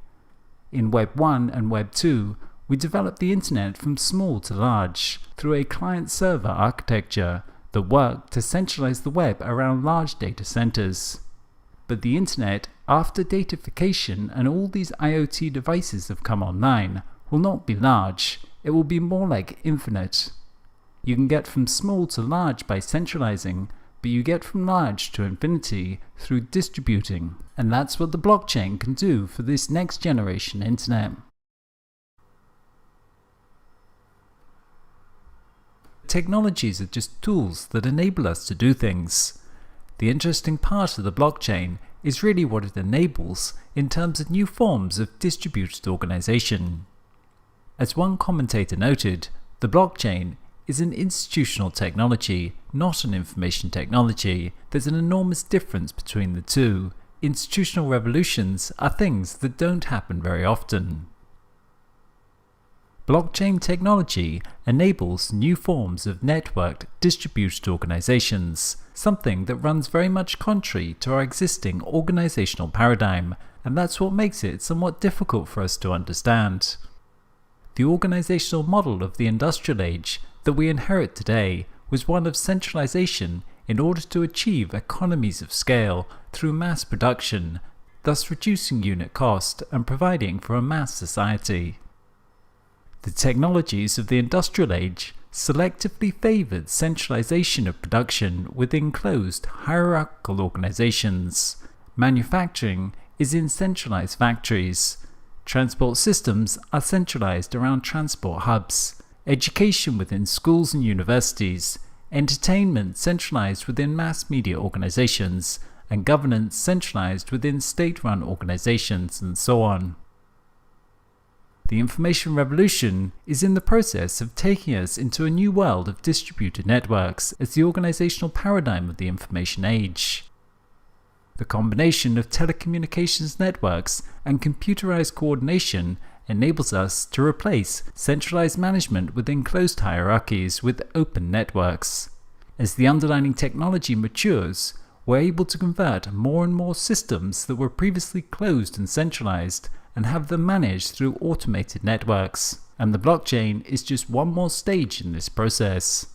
In Web 1 and Web 2, we developed the internet from small to large through a client-server architecture that worked to centralize the web around large data centers. But the internet, after datafication and all these IoT devices have come online, will not be large. It will be more like infinite. You can get from small to large by centralizing, but you get from large to infinity through distributing. And that's what the blockchain can do for this next generation internet. Technologies are just tools that enable us to do things. The interesting part of the blockchain is really what it enables in terms of new forms of distributed organization. As one commentator noted, the blockchain is an institutional technology, not an information technology. There's an enormous difference between the two. Institutional revolutions are things that don't happen very often. Blockchain technology enables new forms of networked, distributed organizations, something that runs very much contrary to our existing organizational paradigm, and that's what makes it somewhat difficult for us to understand. The organizational model of the industrial age that we inherit today was one of centralization in order to achieve economies of scale through mass production, thus reducing unit cost and providing for a mass society. The technologies of the industrial age selectively favored centralization of production within closed, hierarchical organizations. Manufacturing is in centralized factories. Transport systems are centralized around transport hubs. Education within schools and universities. Entertainment centralized within mass media organizations. And governance centralized within state-run organizations, and so on. The information revolution is in the process of taking us into a new world of distributed networks as the organizational paradigm of the information age. The combination of telecommunications networks and computerized coordination enables us to replace centralized management within closed hierarchies with open networks. As the underlying technology matures, we're able to convert more and more systems that were previously closed and centralized and have them managed through automated networks, and the blockchain is just one more stage in this process.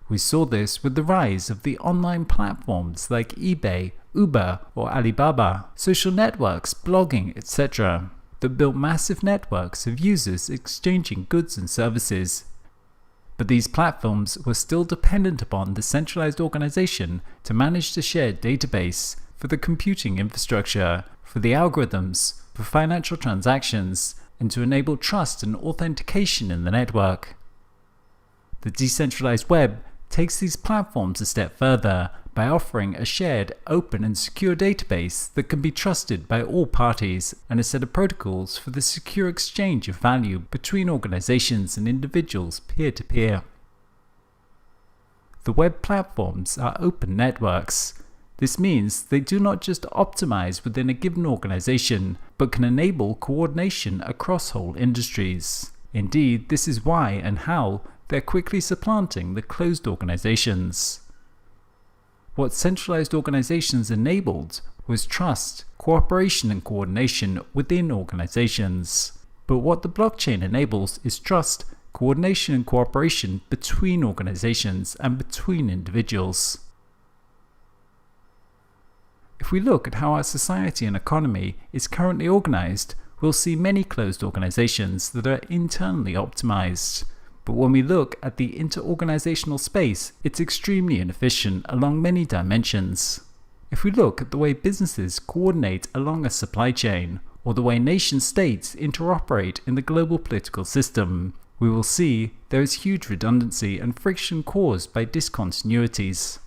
We saw this with the rise of the online platforms like eBay, Uber, or Alibaba, social networks, blogging, etc., that built massive networks of users exchanging goods and services. But these platforms were still dependent upon the centralized organization to manage the shared database, for the computing infrastructure, for the algorithms, for financial transactions, and to enable trust and authentication in the network. The decentralized web takes these platforms a step further by offering a shared, open and secure database that can be trusted by all parties, and a set of protocols for the secure exchange of value between organizations and individuals peer-to-peer. The web platforms are open networks. This means they do not just optimize within a given organization, but can enable coordination across whole industries. Indeed, this is why and how they're quickly supplanting the closed organizations. What centralized organizations enabled was trust, cooperation and coordination within organizations. But what the blockchain enables is trust, coordination and cooperation between organizations and between individuals. If we look at how our society and economy is currently organized, we'll see many closed organizations that are internally optimized. But when we look at the interorganizational space, it's extremely inefficient along many dimensions. If we look at the way businesses coordinate along a supply chain, or the way nation-states interoperate in the global political system, we will see there is huge redundancy and friction caused by discontinuities.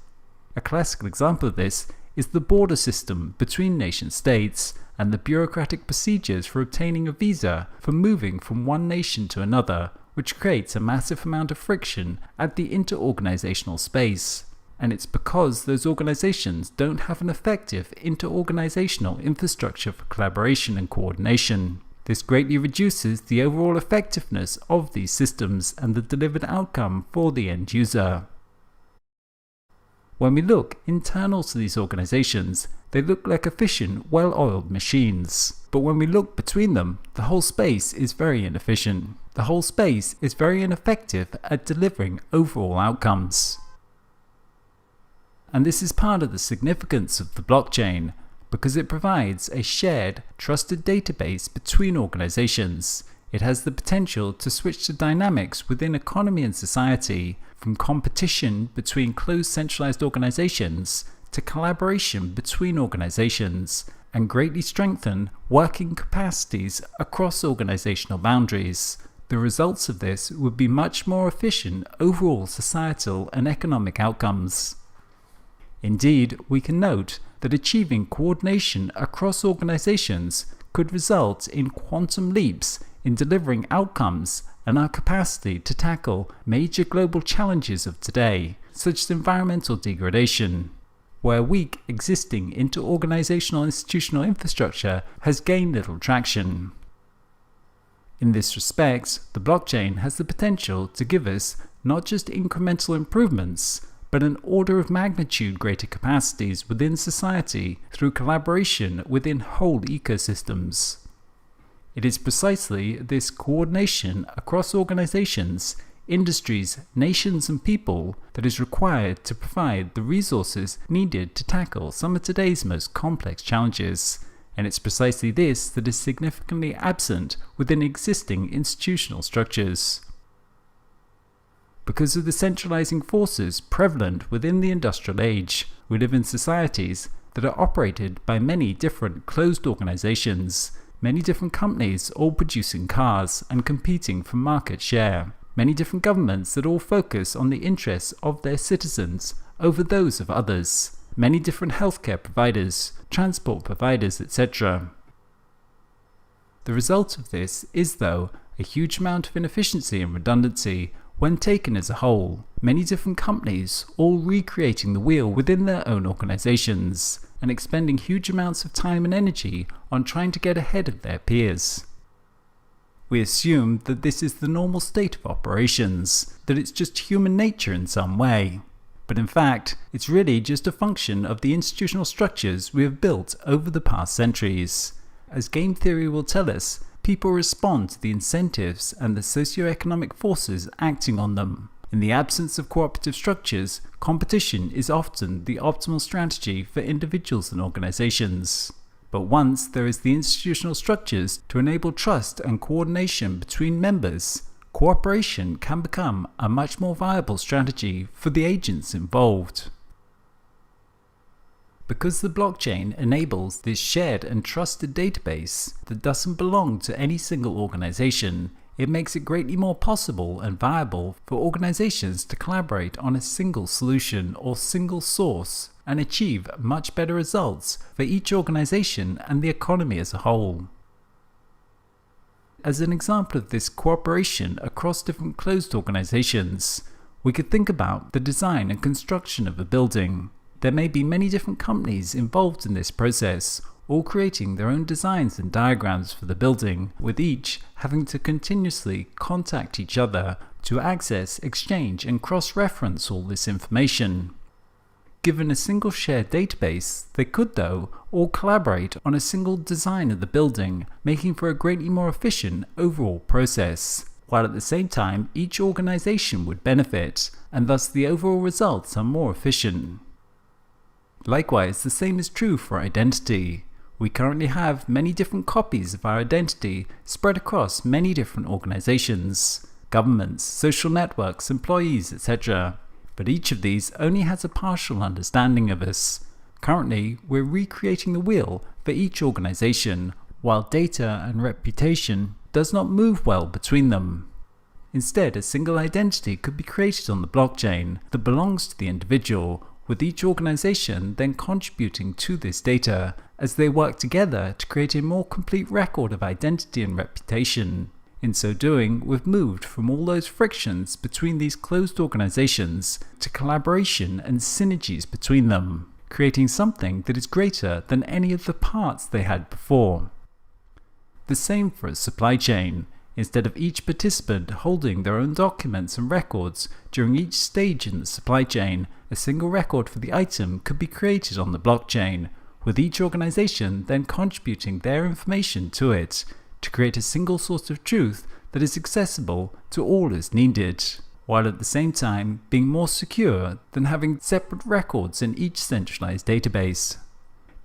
A classical example of this is the border system between nation-states and the bureaucratic procedures for obtaining a visa for moving from one nation to another, which creates a massive amount of friction at the interorganizational space. And it's because those organizations don't have an effective interorganizational infrastructure for collaboration and coordination. This greatly reduces the overall effectiveness of these systems and the delivered outcome for the end user. When we look internal to these organizations, they look like efficient, well-oiled machines. But when we look between them, the whole space is very inefficient. The whole space is very ineffective at delivering overall outcomes. And this is part of the significance of the blockchain, because it provides a shared, trusted database between organizations. It has the potential to switch the dynamics within economy and society from competition between closed centralized organizations to collaboration between organizations, and greatly strengthen working capacities across organizational boundaries. The results of this would be much more efficient overall societal and economic outcomes. Indeed, we can note that achieving coordination across organizations could result in quantum leaps in delivering outcomes and our capacity to tackle major global challenges of today, such as environmental degradation, where weak existing inter-organizational institutional infrastructure has gained little traction. In this respect, the blockchain has the potential to give us not just incremental improvements, but an order of magnitude greater capacities within society through collaboration within whole ecosystems. It is precisely this coordination across organizations, industries, nations and people that is required to provide the resources needed to tackle some of today's most complex challenges, and it's precisely this that is significantly absent within existing institutional structures. Because of the centralizing forces prevalent within the industrial age, we live in societies that are operated by many different closed organizations, many different companies all producing cars and competing for market share, many different governments that all focus on the interests of their citizens over those of others, many different healthcare providers, transport providers, etc. The result of this is, though, a huge amount of inefficiency and redundancy when taken as a whole, many different companies all recreating the wheel within their own organizations and expending huge amounts of time and energy on trying to get ahead of their peers. We assume that this is the normal state of operations, that it's just human nature in some way. But in fact, it's really just a function of the institutional structures we have built over the past centuries. As game theory will tell us, people respond to the incentives and the socio-economic forces acting on them. In the absence of cooperative structures, competition is often the optimal strategy for individuals and organizations. But once there is the institutional structures to enable trust and coordination between members, cooperation can become a much more viable strategy for the agents involved. Because the blockchain enables this shared and trusted database that doesn't belong to any single organization, it makes it greatly more possible and viable for organizations to collaborate on a single solution or single source and achieve much better results for each organization and the economy as a whole. As an example of this cooperation across different closed organizations, we could think about the design and construction of a building. There may be many different companies involved in this process, all creating their own designs and diagrams for the building, with each having to continuously contact each other to access, exchange and cross-reference all this information. Given a single shared database, they could, though, all collaborate on a single design of the building, making for a greatly more efficient overall process, while at the same time each organization would benefit, and thus the overall results are more efficient. Likewise, the same is true for identity. We currently have many different copies of our identity spread across many different organizations, governments, social networks, employees, etc. But each of these only has a partial understanding of us. Currently, we're recreating the wheel for each organization, while data and reputation does not move well between them. Instead, a single identity could be created on the blockchain that belongs to the individual, with each organization then contributing to this data as they work together to create a more complete record of identity and reputation. In so doing, we've moved from all those frictions between these closed organizations to collaboration and synergies between them, creating something that is greater than any of the parts they had before. The same for a supply chain. Instead of each participant holding their own documents and records during each stage in the supply chain, a single record for the item could be created on the blockchain, with each organization then contributing their information to it, to create a single source of truth that is accessible to all as needed, while at the same time being more secure than having separate records in each centralized database.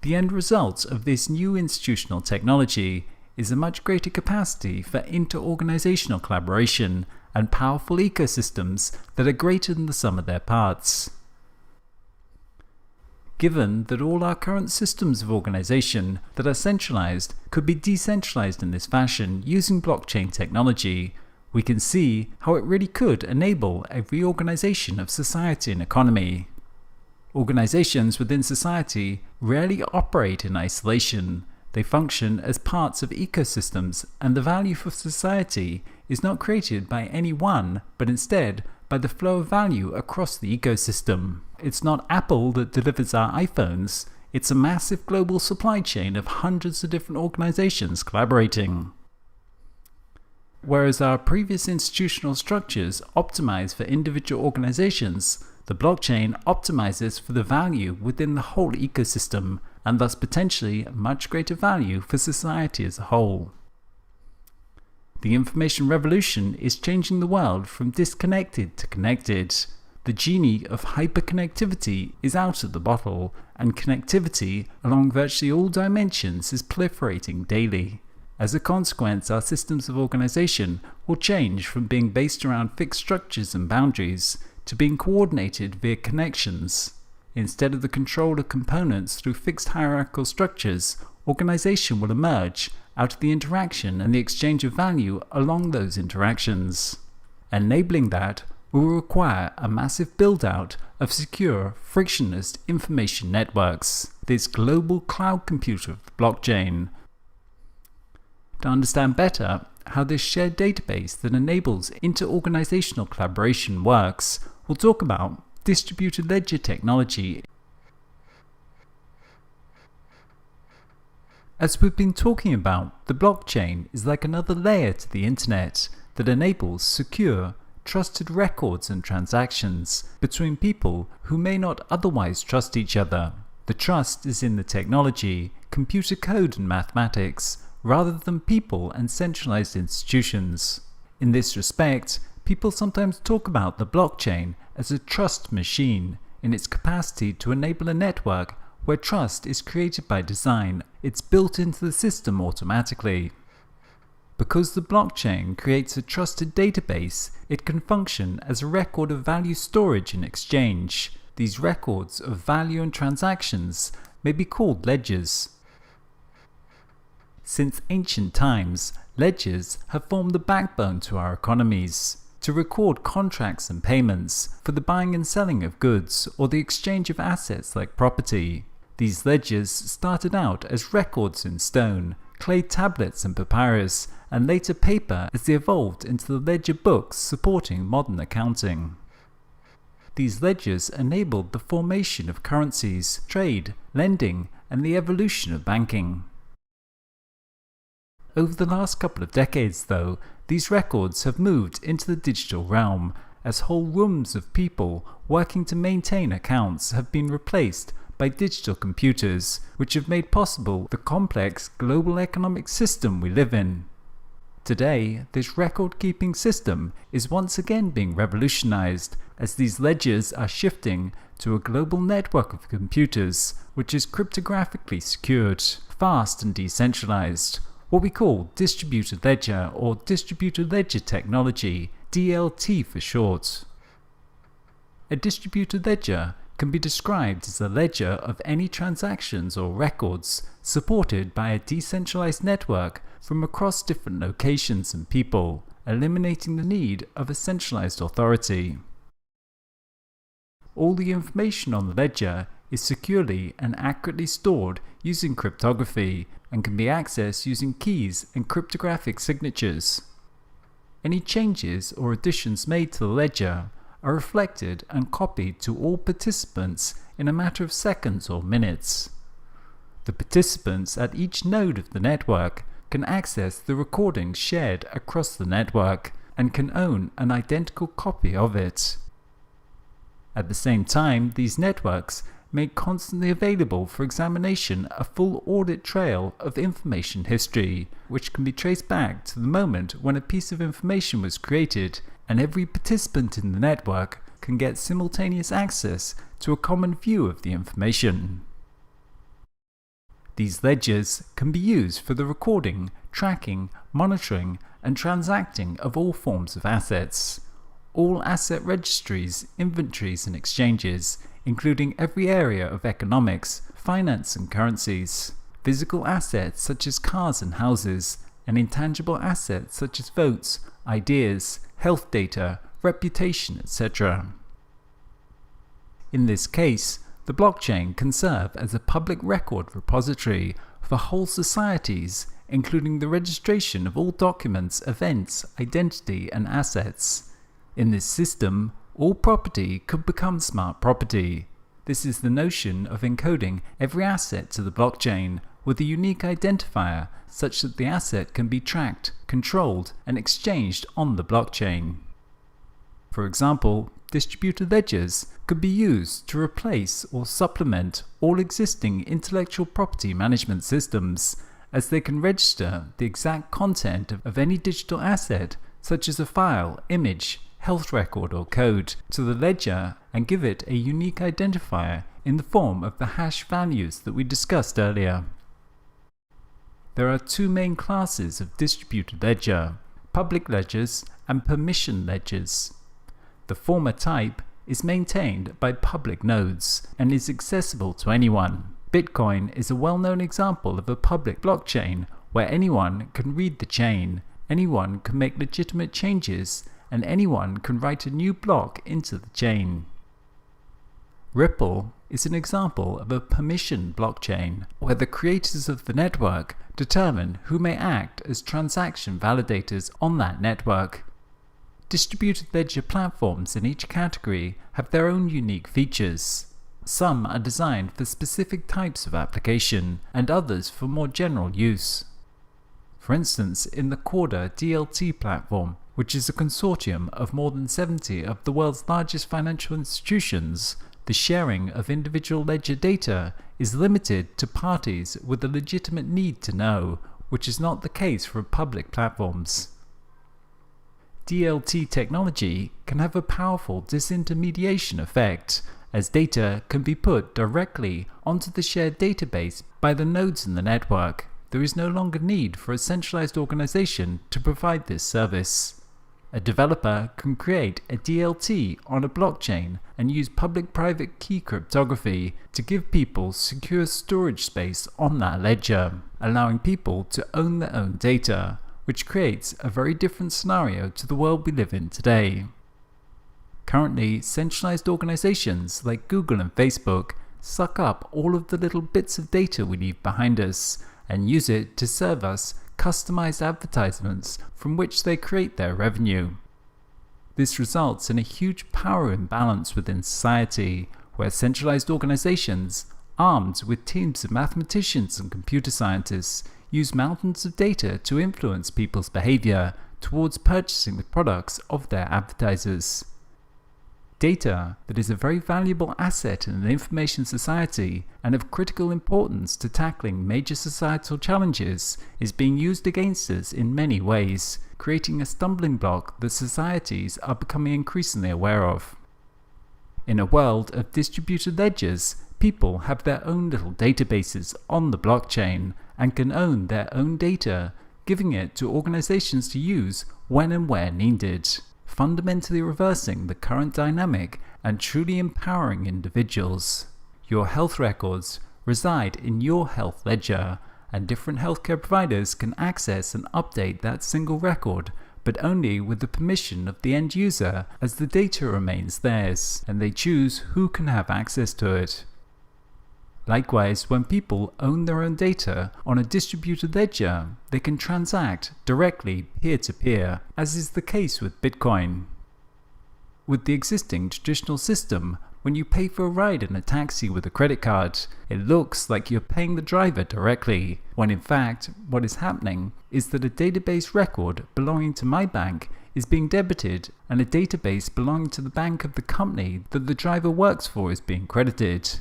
The end result of this new institutional technology is a much greater capacity for inter-organizational collaboration and powerful ecosystems that are greater than the sum of their parts. Given that all our current systems of organization that are centralized could be decentralized in this fashion using blockchain technology, we can see how it really could enable a reorganization of society and economy. Organizations within society rarely operate in isolation. They function as parts of ecosystems, and the value for society is not created by any one, but instead by the flow of value across the ecosystem. It's not Apple that delivers our iPhones, it's a massive global supply chain of hundreds of different organizations collaborating. Whereas our previous institutional structures optimize for individual organizations, the blockchain optimizes for the value within the whole ecosystem, and thus potentially much greater value for society as a whole. The information revolution is changing the world from disconnected to connected. The genie of hyperconnectivity is out of the bottle, and connectivity along virtually all dimensions is proliferating daily. As a consequence, our systems of organization will change from being based around fixed structures and boundaries to being coordinated via connections. Instead of the control of components through fixed hierarchical structures, organization will emerge out of the interaction and the exchange of value along those interactions. Enabling that will require a massive build-out of secure, frictionless information networks, this global cloud computer of the blockchain. To understand better how this shared database that enables inter-organizational collaboration works, we'll talk about distributed ledger technology. As we've been talking about, the blockchain is like another layer to the internet that enables secure, trusted records and transactions between people who may not otherwise trust each other. The trust is in the technology, computer code and mathematics, rather than people and centralized institutions. In this respect, people sometimes talk about the blockchain as a trust machine in its capacity to enable a network where trust is created by design. It's built into the system automatically. Because the blockchain creates a trusted database, it can function as a record of value storage and exchange. These records of value and transactions may be called ledgers. Since ancient times, ledgers have formed the backbone to our economies, to record contracts and payments for the buying and selling of goods or the exchange of assets like property. These ledgers started out as records in stone, clay tablets and papyrus, and later paper as they evolved into the ledger books supporting modern accounting. These ledgers enabled the formation of currencies, trade, lending, and the evolution of banking. Over the last couple of decades, though, these records have moved into the digital realm, as whole rooms of people working to maintain accounts have been replaced by digital computers, which have made possible the complex global economic system we live in. Today, this record-keeping system is once again being revolutionized, as these ledgers are shifting to a global network of computers, which is cryptographically secured, fast and decentralized, what we call distributed ledger or distributed ledger technology, DLT for short. A distributed ledger can be described as a ledger of any transactions or records supported by a decentralized network from across different locations and people, eliminating the need of a centralized authority. All the information on the ledger is securely and accurately stored using cryptography and can be accessed using keys and cryptographic signatures. Any changes or additions made to the ledger are reflected and copied to all participants in a matter of seconds or minutes. The participants at each node of the network can access the recordings shared across the network and can own an identical copy of it. At the same time, these networks make constantly available for examination a full audit trail of information history, which can be traced back to the moment when a piece of information was created, and every participant in the network can get simultaneous access to a common view of the information. These ledgers can be used for the recording, tracking, monitoring, and transacting of all forms of assets. All asset registries, inventories, and exchanges, including every area of economics, finance, and currencies. Physical assets such as cars and houses, and intangible assets such as votes, ideas, health data, reputation, etc. In this case, the blockchain can serve as a public record repository for whole societies, including the registration of all documents, events, identity, and assets. In this system, all property could become smart property. This is the notion of encoding every asset to the blockchain with a unique identifier such that the asset can be tracked, controlled, and exchanged on the blockchain. For example, distributed ledgers could be used to replace or supplement all existing intellectual property management systems, as they can register the exact content of any digital asset, such as a file, image, health record, or code, to the ledger and give it a unique identifier in the form of the hash values that we discussed earlier. There are two main classes of distributed ledger: public ledgers and permission ledgers. The former type is maintained by public nodes and is accessible to anyone. Bitcoin is a well-known example of a public blockchain where anyone can read the chain, anyone can make legitimate changes, and anyone can write a new block into the chain. Ripple is an example of a permission blockchain where the creators of the network determine who may act as transaction validators on that network. Distributed ledger platforms in each category have their own unique features. Some are designed for specific types of application, and others for more general use. For instance, in the Corda DLT platform, which is a consortium of more than 70 of the world's largest financial institutions, the sharing of individual ledger data is limited to parties with a legitimate need to know, which is not the case for public platforms. DLT technology can have a powerful disintermediation effect, as data can be put directly onto the shared database by the nodes in the network. There is no longer need for a centralized organization to provide this service. A developer can create a DLT on a blockchain and use public-private key cryptography to give people secure storage space on that ledger, allowing people to own their own data, which creates a very different scenario to the world we live in today. Currently, centralized organizations like Google and Facebook suck up all of the little bits of data we leave behind us and use it to serve us customized advertisements from which they create their revenue. This results in a huge power imbalance within society, where centralized organizations, armed with teams of mathematicians and computer scientists, use mountains of data to influence people's behavior towards purchasing the products of their advertisers. Data that is a very valuable asset in an information society and of critical importance to tackling major societal challenges is being used against us in many ways, creating a stumbling block that societies are becoming increasingly aware of. In a world of distributed ledgers, people have their own little databases on the blockchain and can own their own data, giving it to organizations to use when and where needed, fundamentally reversing the current dynamic and truly empowering individuals. Your health records reside in your health ledger, and different healthcare providers can access and update that single record, but only with the permission of the end user, as the data remains theirs, and they choose who can have access to it. Likewise, when people own their own data on a distributed ledger, they can transact directly peer-to-peer, as is the case with Bitcoin. With the existing traditional system, when you pay for a ride in a taxi with a credit card, it looks like you're paying the driver directly, when in fact, what is happening is that a database record belonging to my bank is being debited and a database belonging to the bank of the company that the driver works for is being credited.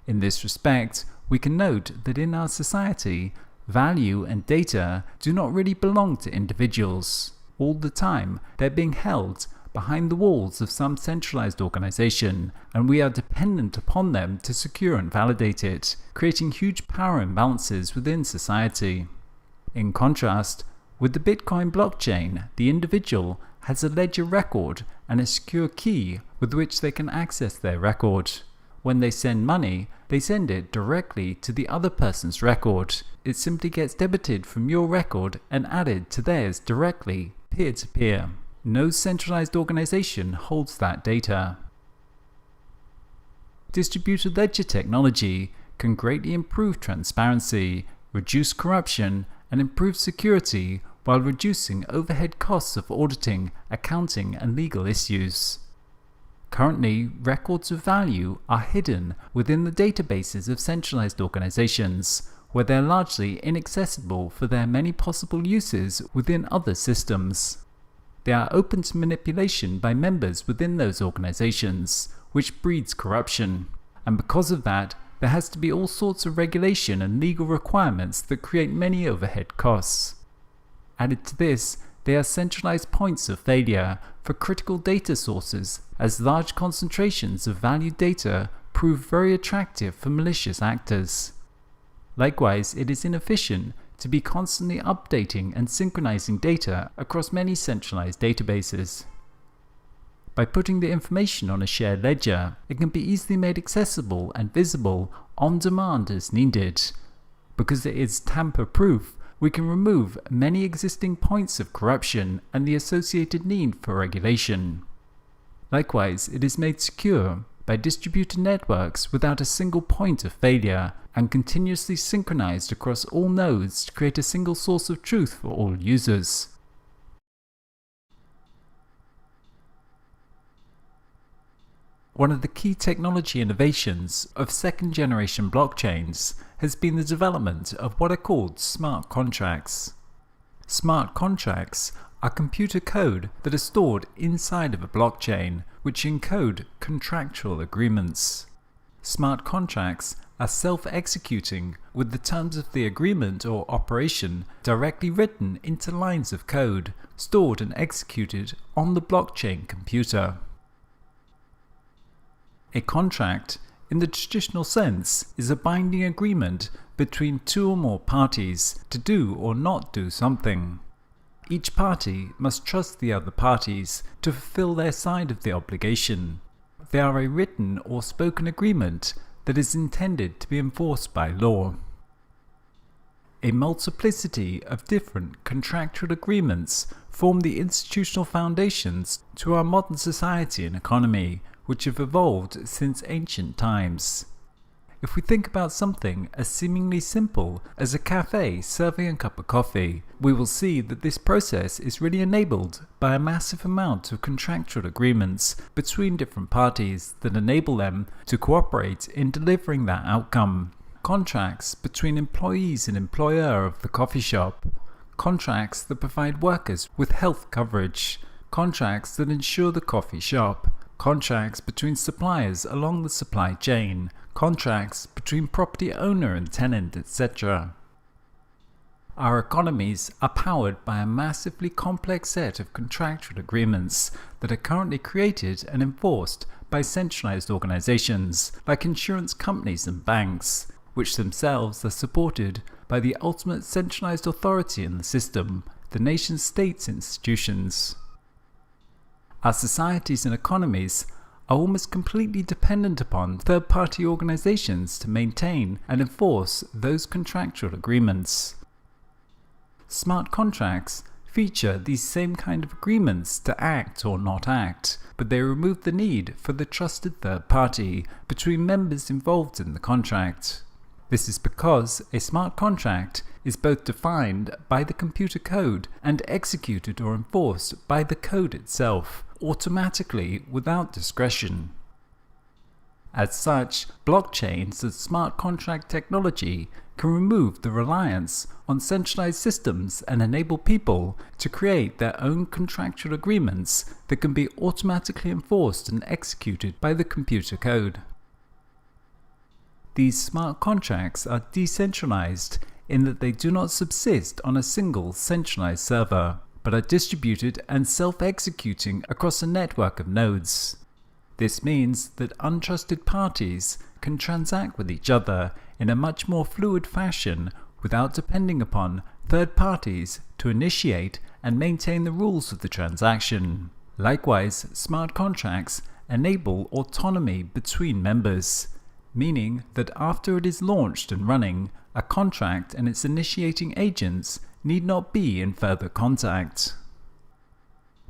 In this respect, we can note that in our society, value and data do not really belong to individuals. All the time, they're being held behind the walls of some centralized organization, and we are dependent upon them to secure and validate it, creating huge power imbalances within society. In contrast, with the Bitcoin blockchain, the individual has a ledger record and a secure key with which they can access their record. When they send money, they send it directly to the other person's record. It simply gets debited from your record and added to theirs directly, peer-to-peer. No centralized organization holds that data. Distributed ledger technology can greatly improve transparency, reduce corruption, and improve security while reducing overhead costs of auditing, accounting, and legal issues. Currently, records of value are hidden within the databases of centralized organizations, where they are largely inaccessible for their many possible uses within other systems. They are open to manipulation by members within those organizations, which breeds corruption. And because of that, there has to be all sorts of regulation and legal requirements that create many overhead costs. Added to this, they are centralized points of failure for critical data sources, as large concentrations of valued data prove very attractive for malicious actors. Likewise, it is inefficient to be constantly updating and synchronizing data across many centralized databases. By putting the information on a shared ledger, it can be easily made accessible and visible on demand as needed. Because it is tamper-proof, we can remove many existing points of corruption and the associated need for regulation. Likewise, it is made secure by distributed networks without a single point of failure and continuously synchronized across all nodes to create a single source of truth for all users. One of the key technology innovations of second-generation blockchains has been the development of what are called smart contracts. Smart contracts are computer code that are stored inside of a blockchain, which encode contractual agreements. Smart contracts are self-executing, with the terms of the agreement or operation directly written into lines of code, stored and executed on the blockchain computer. A contract, in the traditional sense, is a binding agreement between two or more parties to do or not do something. Each party must trust the other parties to fulfill their side of the obligation. They are a written or spoken agreement that is intended to be enforced by law. A multiplicity of different contractual agreements form the institutional foundations to our modern society and economy, which have evolved since ancient times. If we think about something as seemingly simple as a cafe serving a cup of coffee, we will see that this process is really enabled by a massive amount of contractual agreements between different parties that enable them to cooperate in delivering that outcome. Contracts between employees and employer of the coffee shop, contracts that provide workers with health coverage, contracts that ensure the coffee shop, contracts between suppliers along the supply chain, contracts between property owner and tenant, etc. Our economies are powered by a massively complex set of contractual agreements that are currently created and enforced by centralized organizations like insurance companies and banks, which themselves are supported by the ultimate centralized authority in the system, the nation-state's institutions. Our societies and economies are almost completely dependent upon third-party organizations to maintain and enforce those contractual agreements. Smart contracts feature these same kind of agreements to act or not act, but they remove the need for the trusted third party between members involved in the contract. This is because a smart contract is both defined by the computer code and executed or enforced by the code itself, automatically without discretion. As such, blockchains and smart contract technology can remove the reliance on centralized systems and enable people to create their own contractual agreements that can be automatically enforced and executed by the computer code. These smart contracts are decentralized in that they do not subsist on a single centralized server, but are distributed and self-executing across a network of nodes. This means that untrusted parties can transact with each other in a much more fluid fashion without depending upon third parties to initiate and maintain the rules of the transaction. Likewise, smart contracts enable autonomy between members, meaning that after it is launched and running, a contract and its initiating agents need not be in further contact.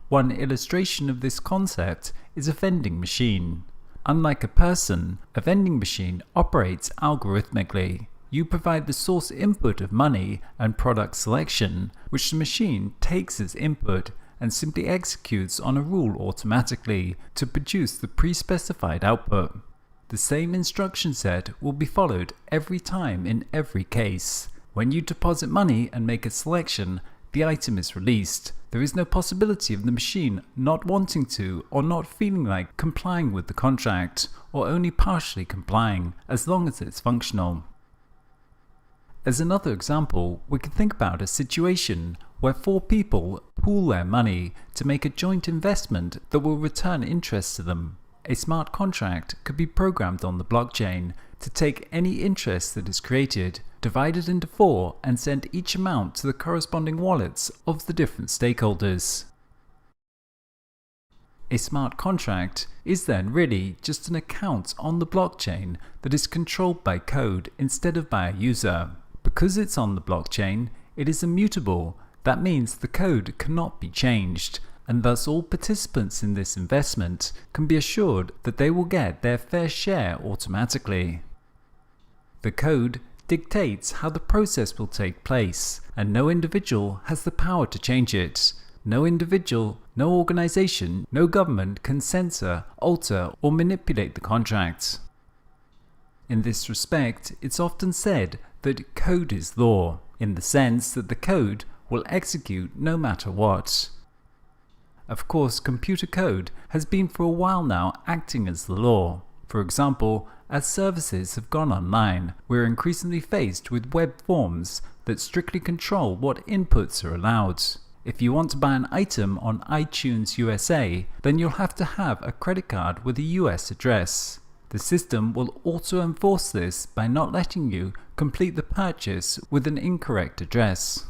One illustration of this concept is a vending machine. Unlike a person, a vending machine operates algorithmically. You provide the source input of money and product selection, which the machine takes as input and simply executes on a rule automatically to produce the pre-specified output. The same instruction set will be followed every time in every case. When you deposit money and make a selection, the item is released. There is no possibility of the machine not wanting to or not feeling like complying with the contract, or only partially complying, as long as it's functional. As another example, we can think about a situation where 4 people pool their money to make a joint investment that will return interest to them. A smart contract could be programmed on the blockchain to take any interest that is created, divide it into 4, and send each amount to the corresponding wallets of the different stakeholders. A smart contract is then really just an account on the blockchain that is controlled by code instead of by a user. Because it's on the blockchain, it is immutable. That means the code cannot be changed, and thus all participants in this investment can be assured that they will get their fair share automatically. The code dictates how the process will take place, and no individual has the power to change it. No individual, no organization, no government can censor, alter, or manipulate the contract. In this respect, it's often said that code is law, in the sense that the code will execute no matter what. Of course, computer code has been for a while now acting as the law. For example, as services have gone online, we're increasingly faced with web forms that strictly control what inputs are allowed. If you want to buy an item on iTunes USA, then you'll have to have a credit card with a US address. The system will auto-enforce this by not letting you complete the purchase with an incorrect address.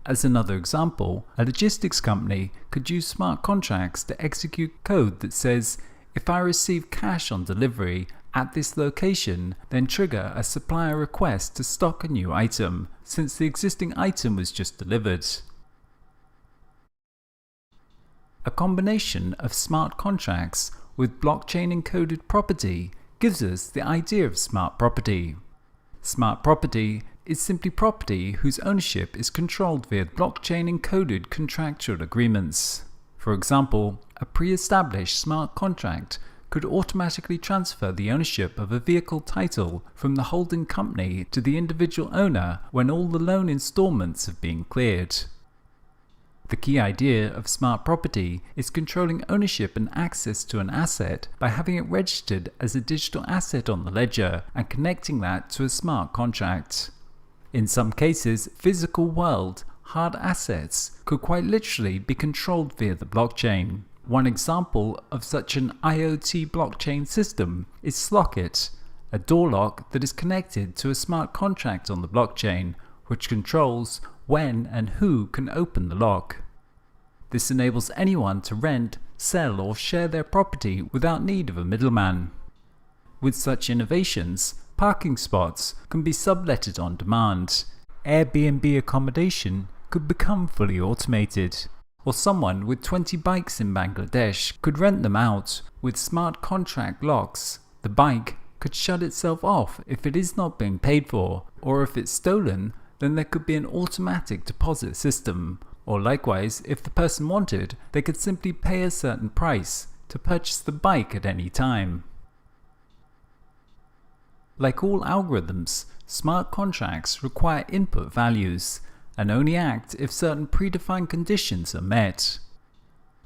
As another example, a logistics company could use smart contracts to execute code that says, if I receive cash on delivery at this location, then trigger a supplier request to stock a new item, since the existing item was just delivered. A combination of smart contracts with blockchain encoded property gives us the idea of smart property. Smart property is simply property whose ownership is controlled via blockchain encoded contractual agreements. For example, a pre-established smart contract could automatically transfer the ownership of a vehicle title from the holding company to the individual owner when all the loan installments have been cleared. The key idea of smart property is controlling ownership and access to an asset by having it registered as a digital asset on the ledger and connecting that to a smart contract. In some cases, physical world hard assets could quite literally be controlled via the blockchain. One example of such an IoT blockchain system is Slockit, a door lock that is connected to a smart contract on the blockchain, which controls when and who can open the lock. This enables anyone to rent, sell, or share their property without need of a middleman. With such innovations, parking spots can be subletted on demand. Airbnb accommodation could become fully automated. Or someone with 20 bikes in Bangladesh could rent them out. With smart contract locks, the bike could shut itself off if it is not being paid for, or if it's stolen, then there could be an automatic deposit system. Or likewise, if the person wanted, they could simply pay a certain price to purchase the bike at any time. Like all algorithms, smart contracts require input values and only act if certain predefined conditions are met.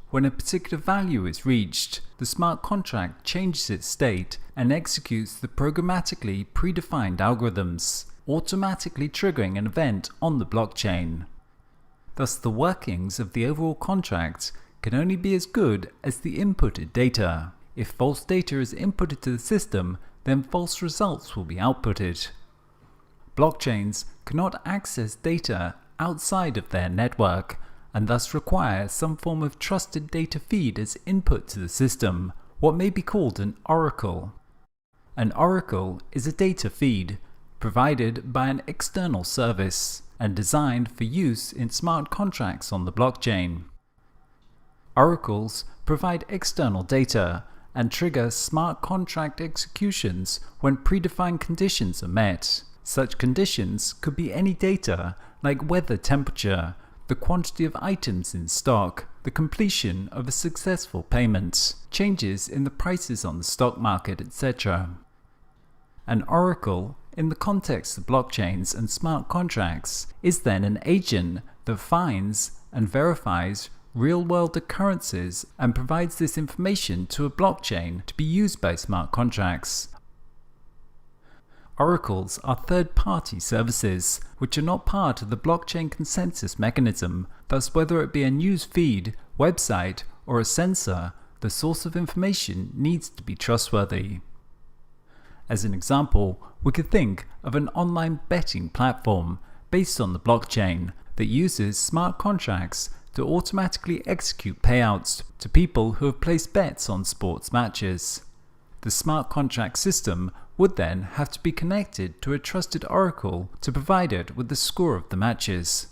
When a particular value is reached, the smart contract changes its state and executes the programmatically predefined algorithms, automatically triggering an event on the blockchain. Thus, the workings of the overall contract can only be as good as the inputted data. If false data is inputted to the system, then false results will be outputted. Blockchains cannot access data outside of their network and thus require some form of trusted data feed as input to the system, what may be called an oracle. An oracle is a data feed provided by an external service and designed for use in smart contracts on the blockchain. Oracles provide external data and trigger smart contract executions when predefined conditions are met. Such conditions could be any data like weather temperature, the quantity of items in stock, the completion of a successful payment, changes in the prices on the stock market, etc. An oracle, in the context of blockchains and smart contracts, is then an agent that finds and verifies real-world occurrences and provides this information to a blockchain to be used by smart contracts. Oracles are third-party services which are not part of the blockchain consensus mechanism, thus whether it be a news feed, website, or a sensor, the source of information needs to be trustworthy. As an example, we could think of an online betting platform based on the blockchain that uses smart contracts to automatically execute payouts to people who have placed bets on sports matches. The smart contract system would then have to be connected to a trusted oracle to provide it with the score of the matches.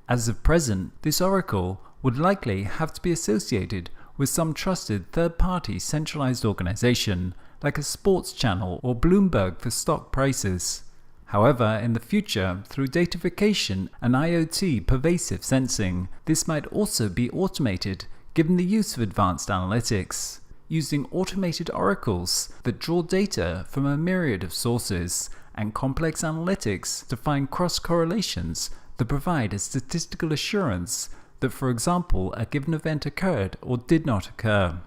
As of present, this oracle would likely have to be associated with some trusted third-party centralized organization like a sports channel or Bloomberg for stock prices. However, in the future, through datafication and IoT pervasive sensing, this might also be automated given the use of advanced analytics, using automated oracles that draw data from a myriad of sources and complex analytics to find cross-correlations that provide a statistical assurance that, for example, a given event occurred or did not occur.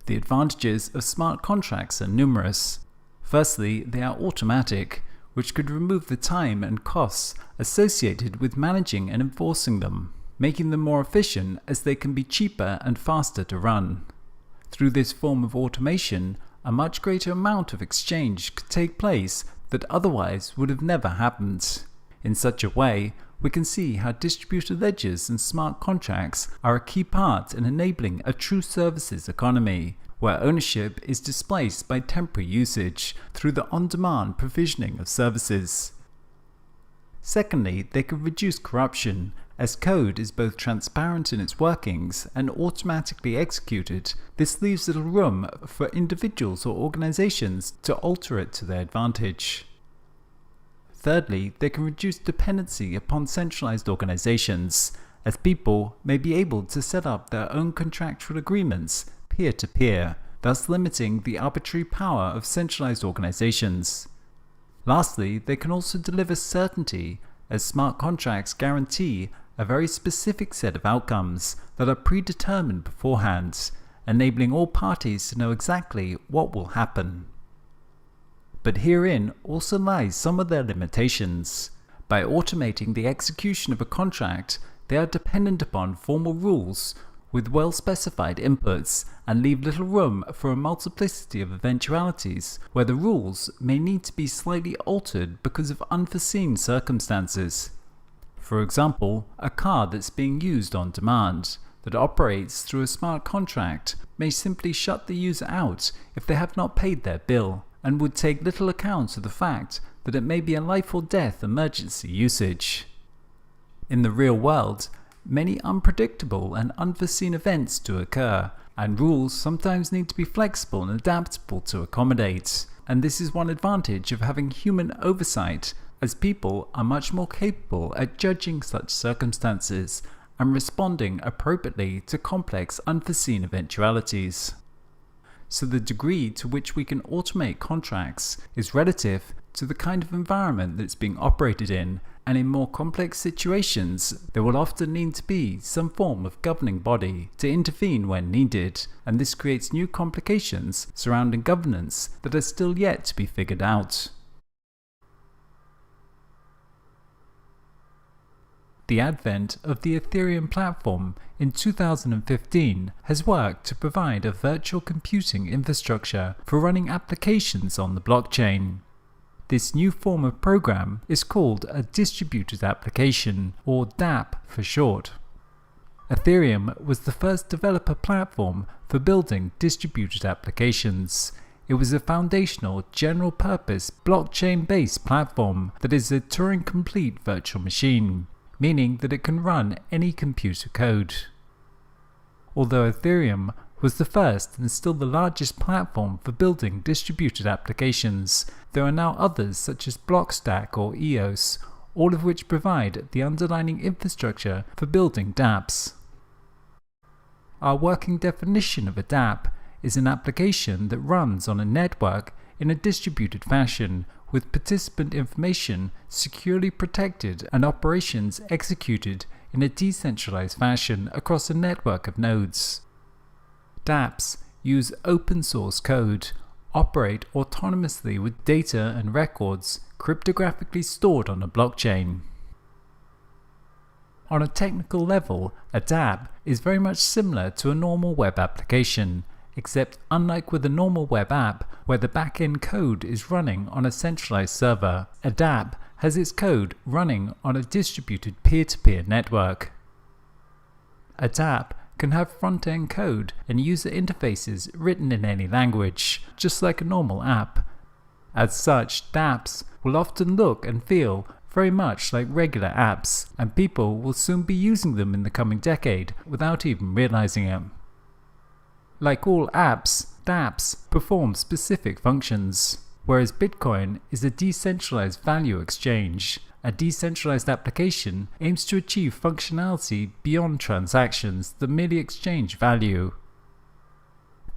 The advantages of smart contracts are numerous. Firstly, they are automatic, which could remove the time and costs associated with managing and enforcing them, making them more efficient as they can be cheaper and faster to run. Through this form of automation, a much greater amount of exchange could take place that otherwise would have never happened. In such a way, we can see how distributed ledgers and smart contracts are a key part in enabling a true services economy, where ownership is displaced by temporary usage through the on-demand provisioning of services. Secondly, they can reduce corruption, as code is both transparent in its workings and automatically executed. This leaves little room for individuals or organizations to alter it to their advantage. Thirdly, they can reduce dependency upon centralized organizations, as people may be able to set up their own contractual agreements peer-to-peer, thus limiting the arbitrary power of centralized organizations. Lastly, they can also deliver certainty, as smart contracts guarantee a very specific set of outcomes that are predetermined beforehand, enabling all parties to know exactly what will happen. But herein also lies some of their limitations. By automating the execution of a contract, they are dependent upon formal rules with well-specified inputs and leave little room for a multiplicity of eventualities where the rules may need to be slightly altered because of unforeseen circumstances. For example, a car that's being used on demand that operates through a smart contract may simply shut the user out if they have not paid their bill, and would take little account of the fact that it may be a life or death emergency usage. In the real world, many unpredictable and unforeseen events do occur, and rules sometimes need to be flexible and adaptable to accommodate. And this is one advantage of having human oversight, as people are much more capable at judging such circumstances and responding appropriately to complex unforeseen eventualities. So the degree to which we can automate contracts is relative to the kind of environment that it's being operated in, and in more complex situations there will often need to be some form of governing body to intervene when needed, and this creates new complications surrounding governance that are still yet to be figured out. The advent of the Ethereum platform in 2015 has worked to provide a virtual computing infrastructure for running applications on the blockchain. This new form of program is called a distributed application, or dApp for short. Ethereum was the first developer platform for building distributed applications. It was a foundational, general-purpose, blockchain-based platform that is a Turing-complete virtual machine, meaning that it can run any computer code. Although Ethereum was the first and still the largest platform for building distributed applications, there are now others such as Blockstack or EOS, all of which provide the underlying infrastructure for building dApps. Our working definition of a dApp is an application that runs on a network in a distributed fashion, with participant information securely protected and operations executed in a decentralized fashion across a network of nodes. dApps use open source code, operate autonomously with data and records cryptographically stored on a blockchain. On a technical level, a dApp is very much similar to a normal web application, except unlike with a normal web app where the back-end code is running on a centralized server, a dApp has its code running on a distributed peer-to-peer network. A dApp can have front-end code and user interfaces written in any language, just like a normal app. As such, dApps will often look and feel very much like regular apps, and people will soon be using them in the coming decade without even realizing it. Like all apps, dApps perform specific functions, whereas Bitcoin is a decentralized value exchange. A decentralized application aims to achieve functionality beyond transactions that merely exchange value.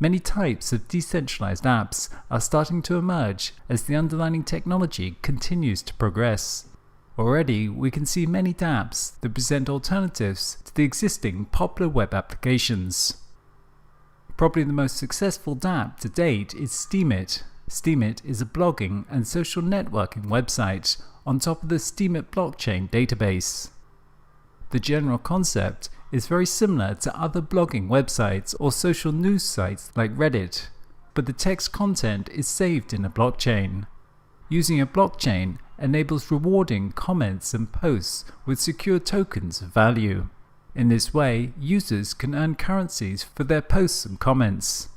Many types of decentralized apps are starting to emerge as the underlying technology continues to progress. Already, we can see many dApps that present alternatives to the existing popular web applications. Probably the most successful dApp to date is Steemit. Steemit is a blogging and social networking website on top of the Steemit blockchain database. The general concept is very similar to other blogging websites or social news sites like Reddit, but the text content is saved in a blockchain. Using a blockchain enables rewarding comments and posts with secure tokens of value. In this way, users can earn currencies for their posts and comments.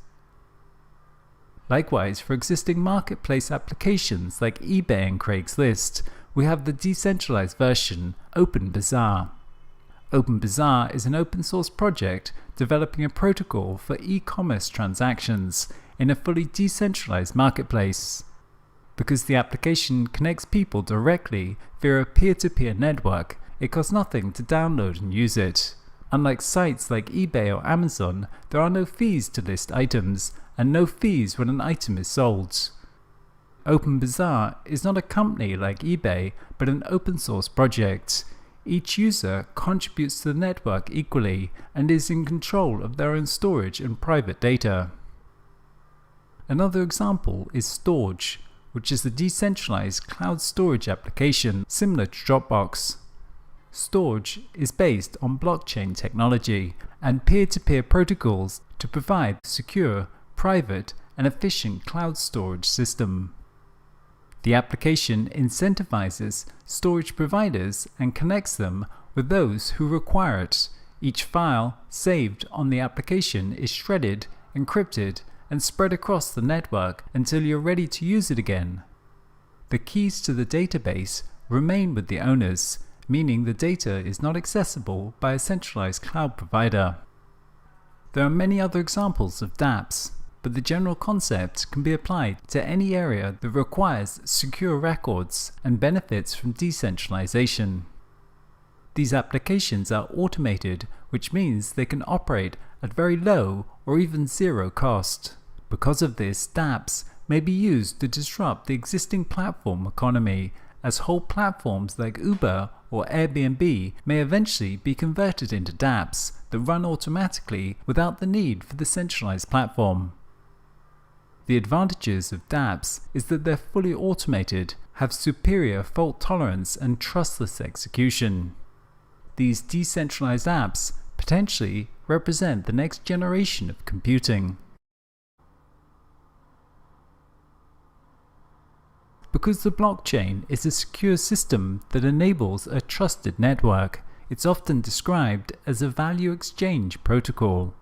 Likewise, for existing marketplace applications like eBay and Craigslist, we have the decentralized version, OpenBazaar. OpenBazaar is an open source project developing a protocol for e-commerce transactions in a fully decentralized marketplace. Because the application connects people directly via a peer-to-peer network, it costs nothing to download and use it. Unlike sites like eBay or Amazon, there are no fees to list items, and no fees when an item is sold. OpenBazaar is not a company like eBay, but an open source project. Each user contributes to the network equally and is in control of their own storage and private data. Another example is Storj, which is a decentralized cloud storage application similar to Dropbox. Storj is based on blockchain technology and peer-to-peer protocols to provide a secure, private, and efficient cloud storage system. The application incentivizes storage providers and connects them with those who require it. Each file saved on the application is shredded, encrypted, and spread across the network until you're ready to use it again. The keys to the database remain with the owners, meaning the data is not accessible by a centralized cloud provider. There are many other examples of dApps, but the general concept can be applied to any area that requires secure records and benefits from decentralization. These applications are automated, which means they can operate at very low or even zero cost. Because of this, dApps may be used to disrupt the existing platform economy, as whole platforms like Uber or Airbnb may eventually be converted into dApps that run automatically without the need for the centralized platform. The advantages of dApps is that they're fully automated, have superior fault tolerance and trustless execution. these decentralized apps potentially represent the next generation of computing. Because the blockchain is a secure system that enables a trusted network, it's often described as a value exchange protocol.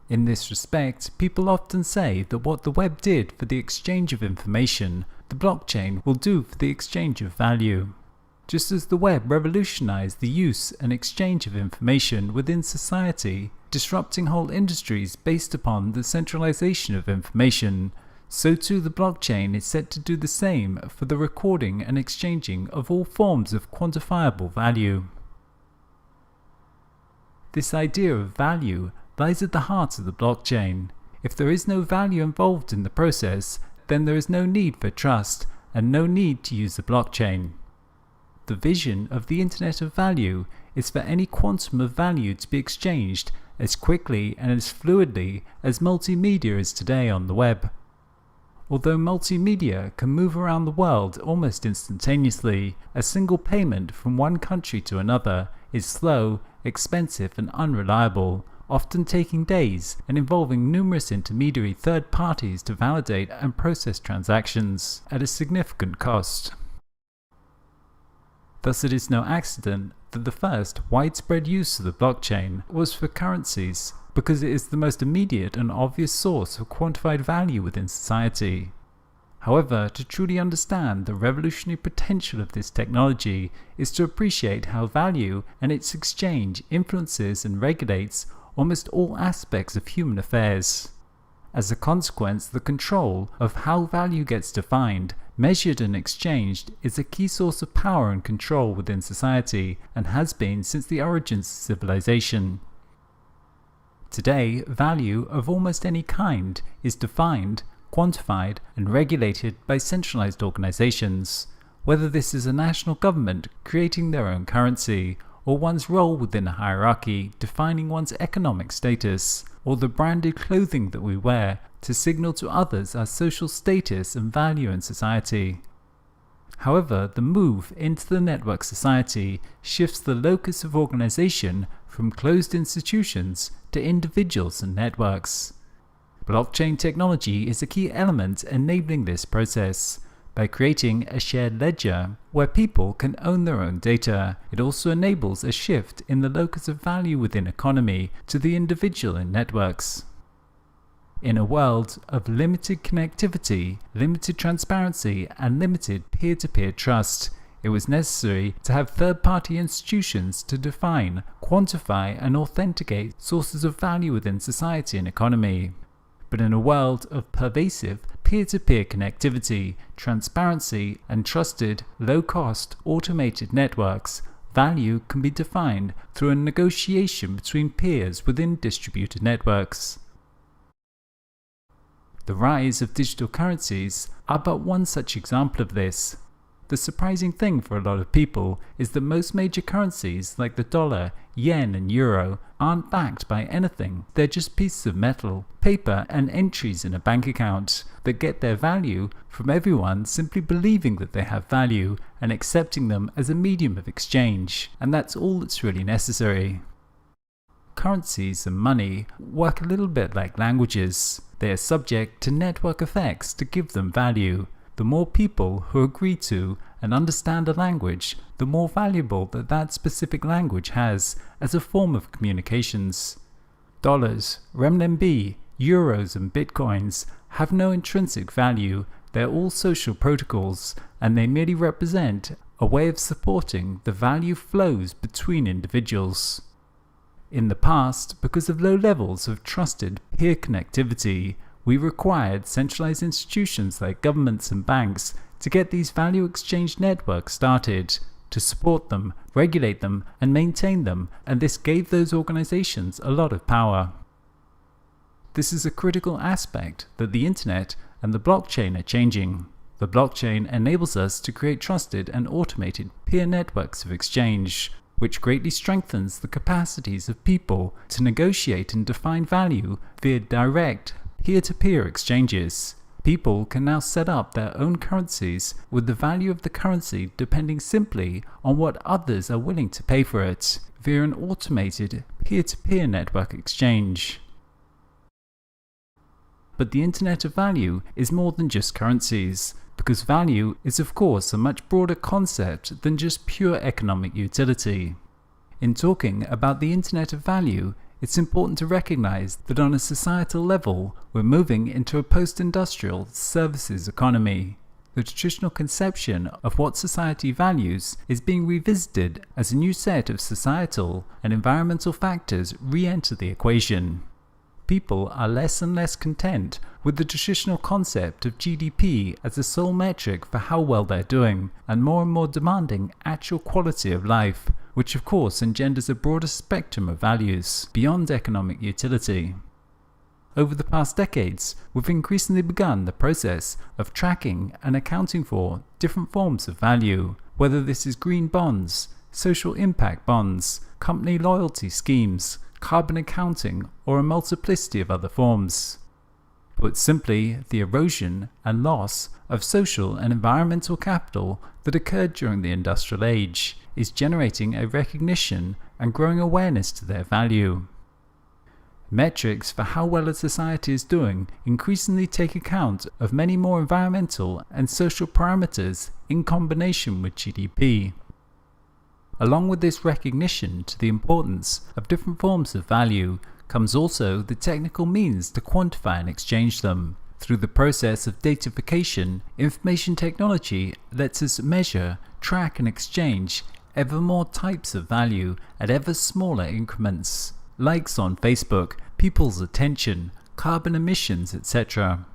In this respect, people often say that what the web did for the exchange of information, the blockchain will do for the exchange of value. Just as the web revolutionized the use and exchange of information within society, disrupting whole industries based upon the centralization of information, so too the blockchain is set to do the same for the recording and exchanging of all forms of quantifiable value. This idea of value lies at the heart of the blockchain. If there is no value involved in the process, then there is no need for trust and no need to use the blockchain. The vision of the Internet of Value is for any quantum of value to be exchanged as quickly and as fluidly as multimedia is today on the web. Although multimedia can move around the world almost instantaneously, a single payment from one country to another is slow, expensive and unreliable, often taking days and involving numerous intermediary third parties to validate and process transactions at a significant cost. Thus it is no accident that the first widespread use of the blockchain was for currencies, because it is the most immediate and obvious source of quantified value within society. However, to truly understand the revolutionary potential of this technology is to appreciate how value and its exchange influences and regulates almost all aspects of human affairs. As a consequence, the control of how value gets defined, measured and exchanged is a key source of power and control within society and has been since the origins of civilization. Today, value of almost any kind is defined, quantified and regulated by centralized organizations, whether this is a national government creating their own currency, or one's role within a hierarchy defining one's economic status, or the branded clothing that we wear to signal to others our social status and value in society. However, the move into the network society shifts the locus of organization from closed institutions to individuals and networks. Blockchain technology is a key element enabling this process. By creating a shared ledger where people can own their own data, it also enables a shift in the locus of value within economy to the individual in networks. In a world of limited connectivity, limited transparency, and limited peer-to-peer trust, it was necessary to have third-party institutions to define, quantify, and authenticate sources of value within society and economy. But in a world of pervasive peer-to-peer connectivity, transparency, and trusted, low-cost, automated networks, value can be defined through a negotiation between peers within distributed networks. The rise of digital currencies are but one such example of this. The surprising thing for a lot of people is that most major currencies like the dollar, yen and euro aren't backed by anything. They're just pieces of metal, paper and entries in a bank account that get their value from everyone simply believing that they have value and accepting them as a medium of exchange, and that's all that's really necessary. Currencies and money work a little bit like languages. They are subject to network effects to give them value. The more people who agree to and understand a language, the more valuable that specific language has as a form of communications. Dollars, renminbi, euros and bitcoins have no intrinsic value. They're all social protocols, and they merely represent a way of supporting the value flows between individuals. In the past, because of low levels of trusted peer connectivity, we required centralized institutions like governments and banks to get these value exchange networks started, to support them, regulate them, and maintain them, and this gave those organizations a lot of power. This is a critical aspect that the internet and the blockchain are changing. The blockchain enables us to create trusted and automated peer networks of exchange, which greatly strengthens the capacities of people to negotiate and define value via direct peer-to-peer exchanges. People can now set up their own currencies with the value of the currency depending simply on what others are willing to pay for it via an automated peer-to-peer network exchange. But the Internet of Value is more than just currencies, because value is of course a much broader concept than just pure economic utility. In talking about the Internet of Value, it's important to recognize that on a societal level, we're moving into a post-industrial services economy. The traditional conception of what society values is being revisited as a new set of societal and environmental factors re-enter the equation. People are less and less content with the traditional concept of GDP as the sole metric for how well they're doing, and more demanding actual quality of life, which of course engenders a broader spectrum of values beyond economic utility. Over the past decades, we've increasingly begun the process of tracking and accounting for different forms of value, whether this is green bonds, social impact bonds, company loyalty schemes, carbon accounting, or a multiplicity of other forms. Put simply, the erosion and loss of social and environmental capital that occurred during the industrial age is generating a recognition and growing awareness to their value. Metrics for how well a society is doing increasingly take account of many more environmental and social parameters in combination with GDP. Along with this recognition to the importance of different forms of value comes also the technical means to quantify and exchange them. Through the process of datafication, information technology lets us measure, track and exchange ever more types of value at ever smaller increments. Likes on Facebook, people's attention, carbon emissions, etc.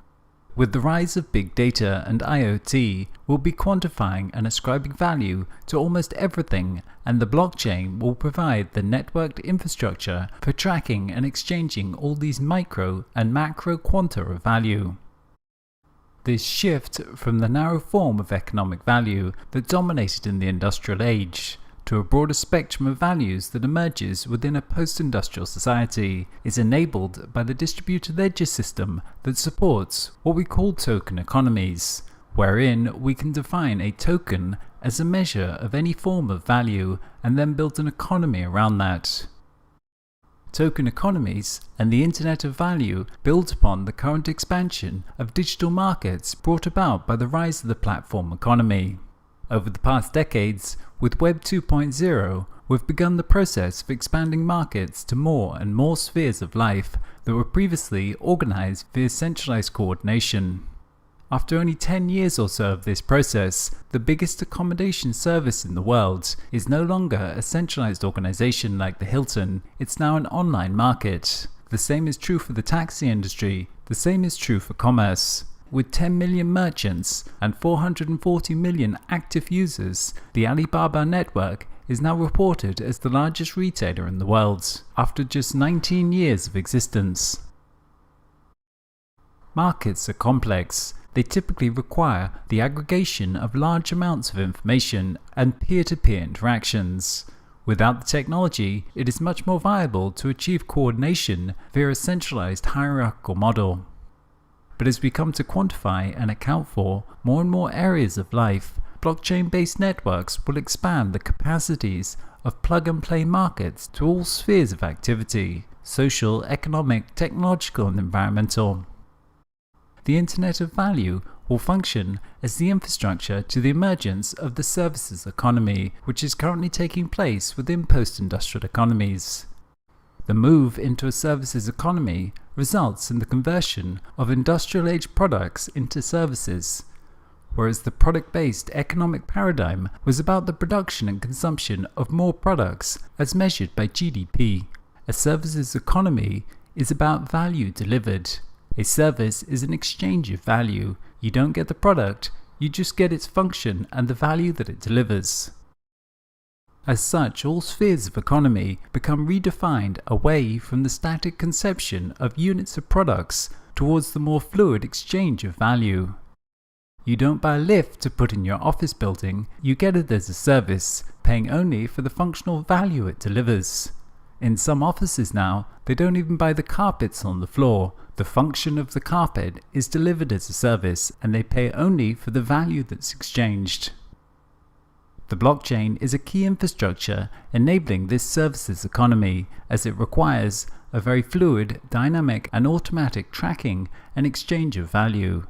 With the rise of big data and IoT, we'll be quantifying and ascribing value to almost everything, and the blockchain will provide the networked infrastructure for tracking and exchanging all these micro and macro quanta of value. This shift from the narrow form of economic value that dominated in the industrial age to a broader spectrum of values that emerges within a post-industrial society is enabled by the distributed ledger system that supports what we call token economies, wherein we can define a token as a measure of any form of value and then build an economy around that. Token economies and the Internet of Value build upon the current expansion of digital markets brought about by the rise of the platform economy. Over the past decades, with Web 2.0, we've begun the process of expanding markets to more and more spheres of life that were previously organized via centralized coordination. After only 10 years or so of this process, the biggest accommodation service in the world is no longer a centralized organization like the Hilton, it's now an online market. The same is true for the taxi industry, the same is true for commerce. With 10 million merchants and 440 million active users, the Alibaba network is now reported as the largest retailer in the world, after just 19 years of existence. Markets are complex. They typically require the aggregation of large amounts of information and peer-to-peer interactions. Without the technology, it is much more viable to achieve coordination via a centralized hierarchical model. But as we come to quantify and account for more and more areas of life, blockchain-based networks will expand the capacities of plug-and-play markets to all spheres of activity: social, economic, technological, and environmental. The Internet of Value will function as the infrastructure to the emergence of the services economy, which is currently taking place within post-industrial economies. The move into a services economy results in the conversion of industrial age products into services, whereas the product-based economic paradigm was about the production and consumption of more products as measured by GDP. A services economy is about value delivered. A service is an exchange of value. You don't get the product, you just get its function and the value that it delivers. As such, all spheres of economy become redefined away from the static conception of units of products towards the more fluid exchange of value. You don't buy a lift to put in your office building, you get it as a service, paying only for the functional value it delivers. In some offices now, they don't even buy the carpets on the floor. The function of the carpet is delivered as a service, and they pay only for the value that's exchanged. The blockchain is a key infrastructure enabling this services economy, as it requires a very fluid, dynamic, and automatic tracking and exchange of value.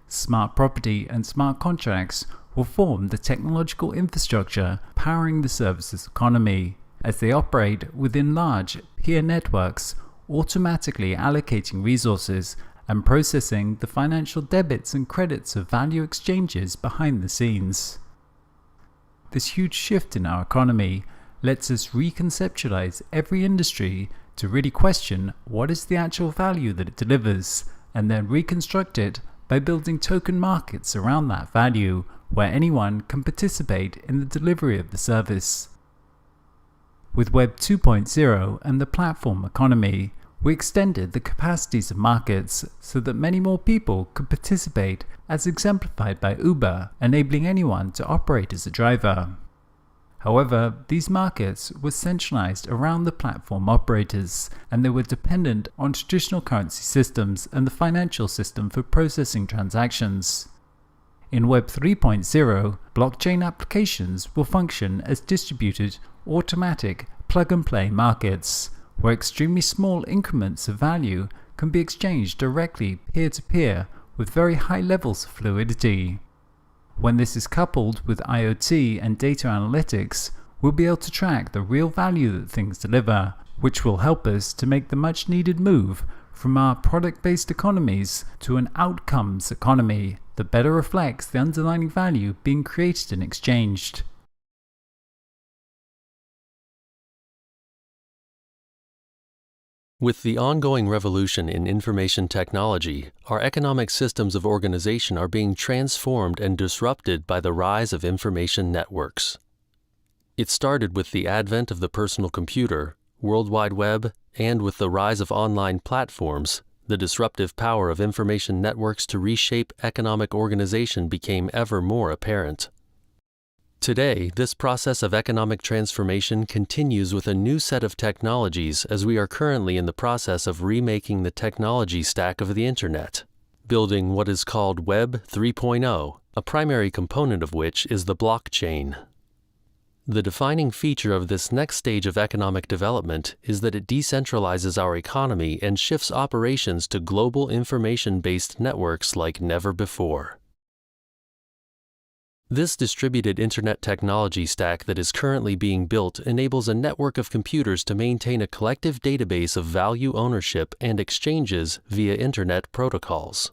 Smart property and smart contracts will form the technological infrastructure powering the services economy, as they operate within large peer networks, automatically allocating resources and processing the financial debits and credits of value exchanges behind the scenes. This huge shift in our economy lets us reconceptualize every industry to really question what is the actual value that it delivers, and then reconstruct it by building token markets around that value, where anyone can participate in the delivery of the service. With Web 2.0 and the platform economy, we extended the capacities of markets so that many more people could participate, as exemplified by Uber, enabling anyone to operate as a driver. However, these markets were centralized around the platform operators, and they were dependent on traditional currency systems and the financial system for processing transactions. In Web 3.0, blockchain applications will function as distributed, automatic, plug-and-play markets, where extremely small increments of value can be exchanged directly peer-to-peer with very high levels of fluidity. When this is coupled with IoT and data analytics, we'll be able to track the real value that things deliver, which will help us to make the much-needed move from our product-based economies to an outcomes economy that better reflects the underlying value being created and exchanged. With the ongoing revolution in information technology, our economic systems of organization are being transformed and disrupted by the rise of information networks. It started with the advent of the personal computer, World Wide Web, and with the rise of online platforms, the disruptive power of information networks to reshape economic organization became ever more apparent. Today, this process of economic transformation continues with a new set of technologies, as we are currently in the process of remaking the technology stack of the Internet, building what is called Web 3.0, a primary component of which is the blockchain. The defining feature of this next stage of economic development is that it decentralizes our economy and shifts operations to global information-based networks like never before. This distributed Internet technology stack that is currently being built enables a network of computers to maintain a collective database of value ownership and exchanges via Internet protocols.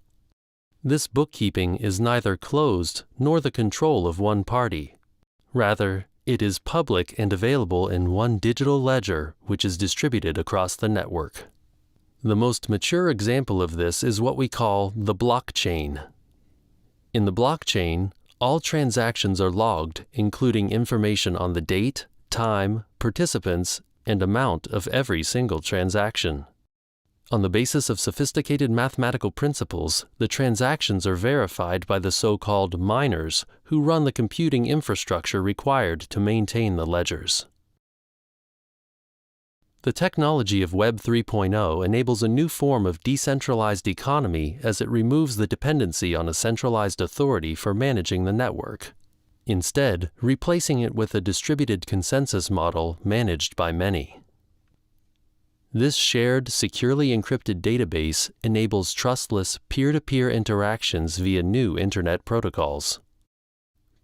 This bookkeeping is neither closed nor the control of one party. Rather, it is public and available in one digital ledger, which is distributed across the network. The most mature example of this is what we call the blockchain. In the blockchain, all transactions are logged, including information on the date, time, participants, and amount of every single transaction. On the basis of sophisticated mathematical principles, the transactions are verified by the so-called miners who run the computing infrastructure required to maintain the ledgers. The technology of Web 3.0 enables a new form of decentralized economy, as it removes the dependency on a centralized authority for managing the network, instead replacing it with a distributed consensus model managed by many. This shared, securely encrypted database enables trustless, peer-to-peer interactions via new Internet protocols.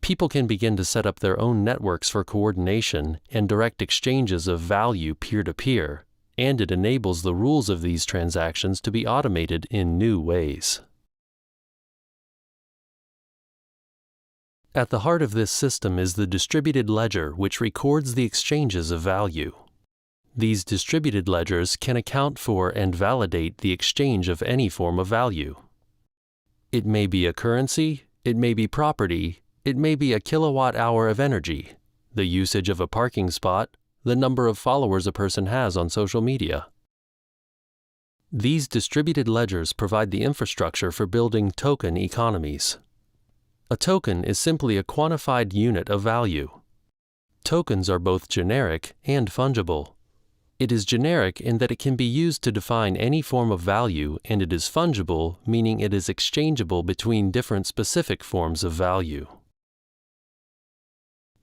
People can begin to set up their own networks for coordination and direct exchanges of value peer-to-peer, and it enables the rules of these transactions to be automated in new ways. At the heart of this system is the distributed ledger, which records the exchanges of value. These distributed ledgers can account for and validate the exchange of any form of value. It may be a currency, it may be property, it may be a kilowatt-hour of energy, the usage of a parking spot, the number of followers a person has on social media. These distributed ledgers provide the infrastructure for building token economies. A token is simply a quantified unit of value. Tokens are both generic and fungible. It is generic in that it can be used to define any form of value, and it is fungible, meaning it is exchangeable between different specific forms of value.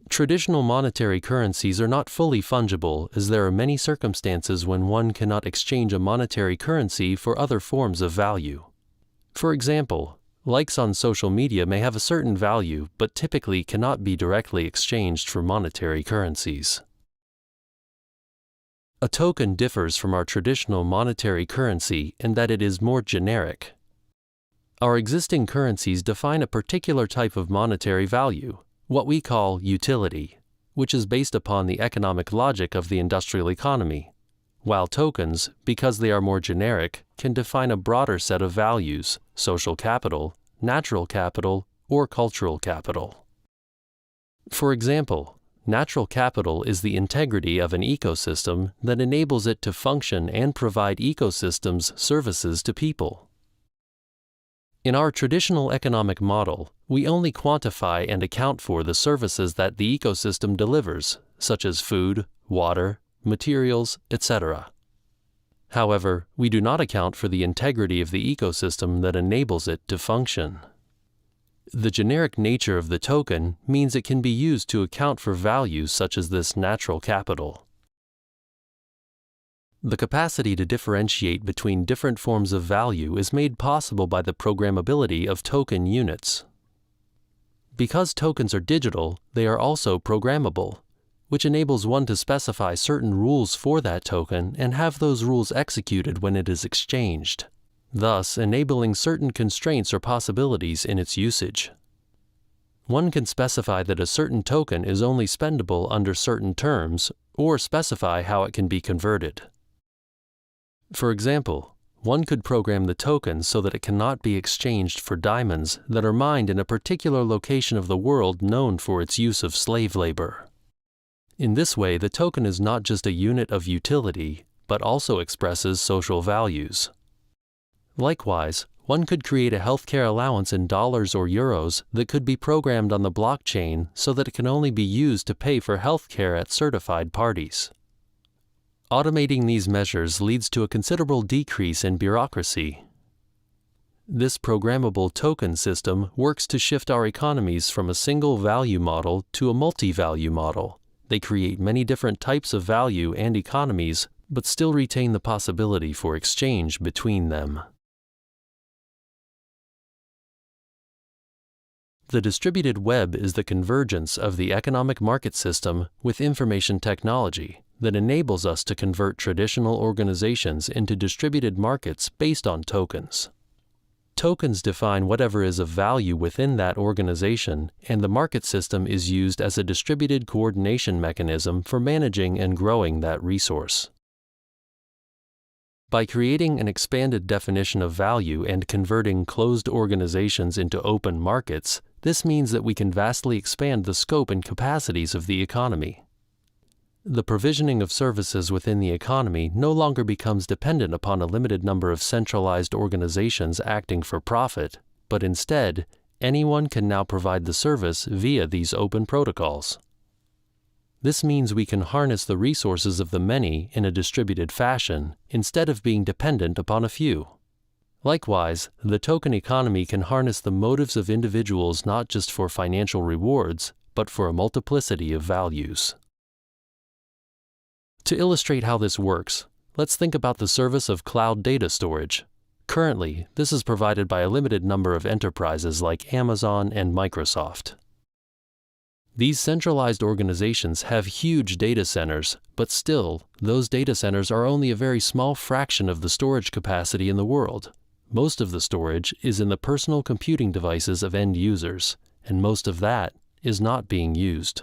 Traditional monetary currencies are not fully fungible, as there are many circumstances when one cannot exchange a monetary currency for other forms of value. For example, likes on social media may have a certain value, but typically cannot be directly exchanged for monetary currencies. A token differs from our traditional monetary currency in that it is more generic. Our existing currencies define a particular type of monetary value, what we call utility, which is based upon the economic logic of the industrial economy, while tokens, because they are more generic, can define a broader set of values, social capital, natural capital, or cultural capital. For example, natural capital is the integrity of an ecosystem that enables it to function and provide ecosystems services to people. In our traditional economic model, we only quantify and account for the services that the ecosystem delivers, such as food, water, materials, etc. However, we do not account for the integrity of the ecosystem that enables it to function. The generic nature of the token means it can be used to account for values such as this natural capital. The capacity to differentiate between different forms of value is made possible by the programmability of token units. Because tokens are digital, they are also programmable, which enables one to specify certain rules for that token and have those rules executed when it is exchanged, thus enabling certain constraints or possibilities in its usage. One can specify that a certain token is only spendable under certain terms, or specify how it can be converted. For example, one could program the token so that it cannot be exchanged for diamonds that are mined in a particular location of the world known for its use of slave labor. In this way, the token is not just a unit of utility, but also expresses social values. Likewise, one could create a healthcare allowance in dollars or euros that could be programmed on the blockchain so that it can only be used to pay for healthcare at certified parties. Automating these measures leads to a considerable decrease in bureaucracy. This programmable token system works to shift our economies from a single value model to a multi-value model. They create many different types of value and economies, but still retain the possibility for exchange between them. The distributed web is the convergence of the economic market system with information technology that enables us to convert traditional organizations into distributed markets based on tokens. Tokens define whatever is of value within that organization, and the market system is used as a distributed coordination mechanism for managing and growing that resource. By creating an expanded definition of value and converting closed organizations into open markets, this means that we can vastly expand the scope and capacities of the economy. The provisioning of services within the economy no longer becomes dependent upon a limited number of centralized organizations acting for profit, but instead, anyone can now provide the service via these open protocols. This means we can harness the resources of the many in a distributed fashion instead of being dependent upon a few. Likewise, the token economy can harness the motives of individuals not just for financial rewards, but for a multiplicity of values. To illustrate how this works, let's think about the service of cloud data storage. Currently, this is provided by a limited number of enterprises like Amazon and Microsoft. These centralized organizations have huge data centers, but still, those data centers are only a very small fraction of the storage capacity in the world. Most of the storage is in the personal computing devices of end users, and most of that is not being used.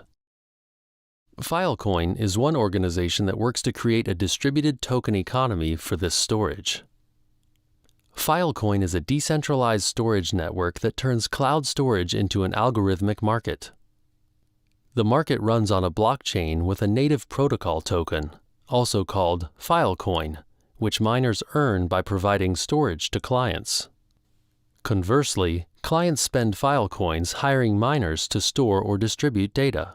Filecoin is one organization that works to create a distributed token economy for this storage. Filecoin is a decentralized storage network that turns cloud storage into an algorithmic market. The market runs on a blockchain with a native protocol token, also called Filecoin, which miners earn by providing storage to clients. Conversely, clients spend Filecoins hiring miners to store or distribute data.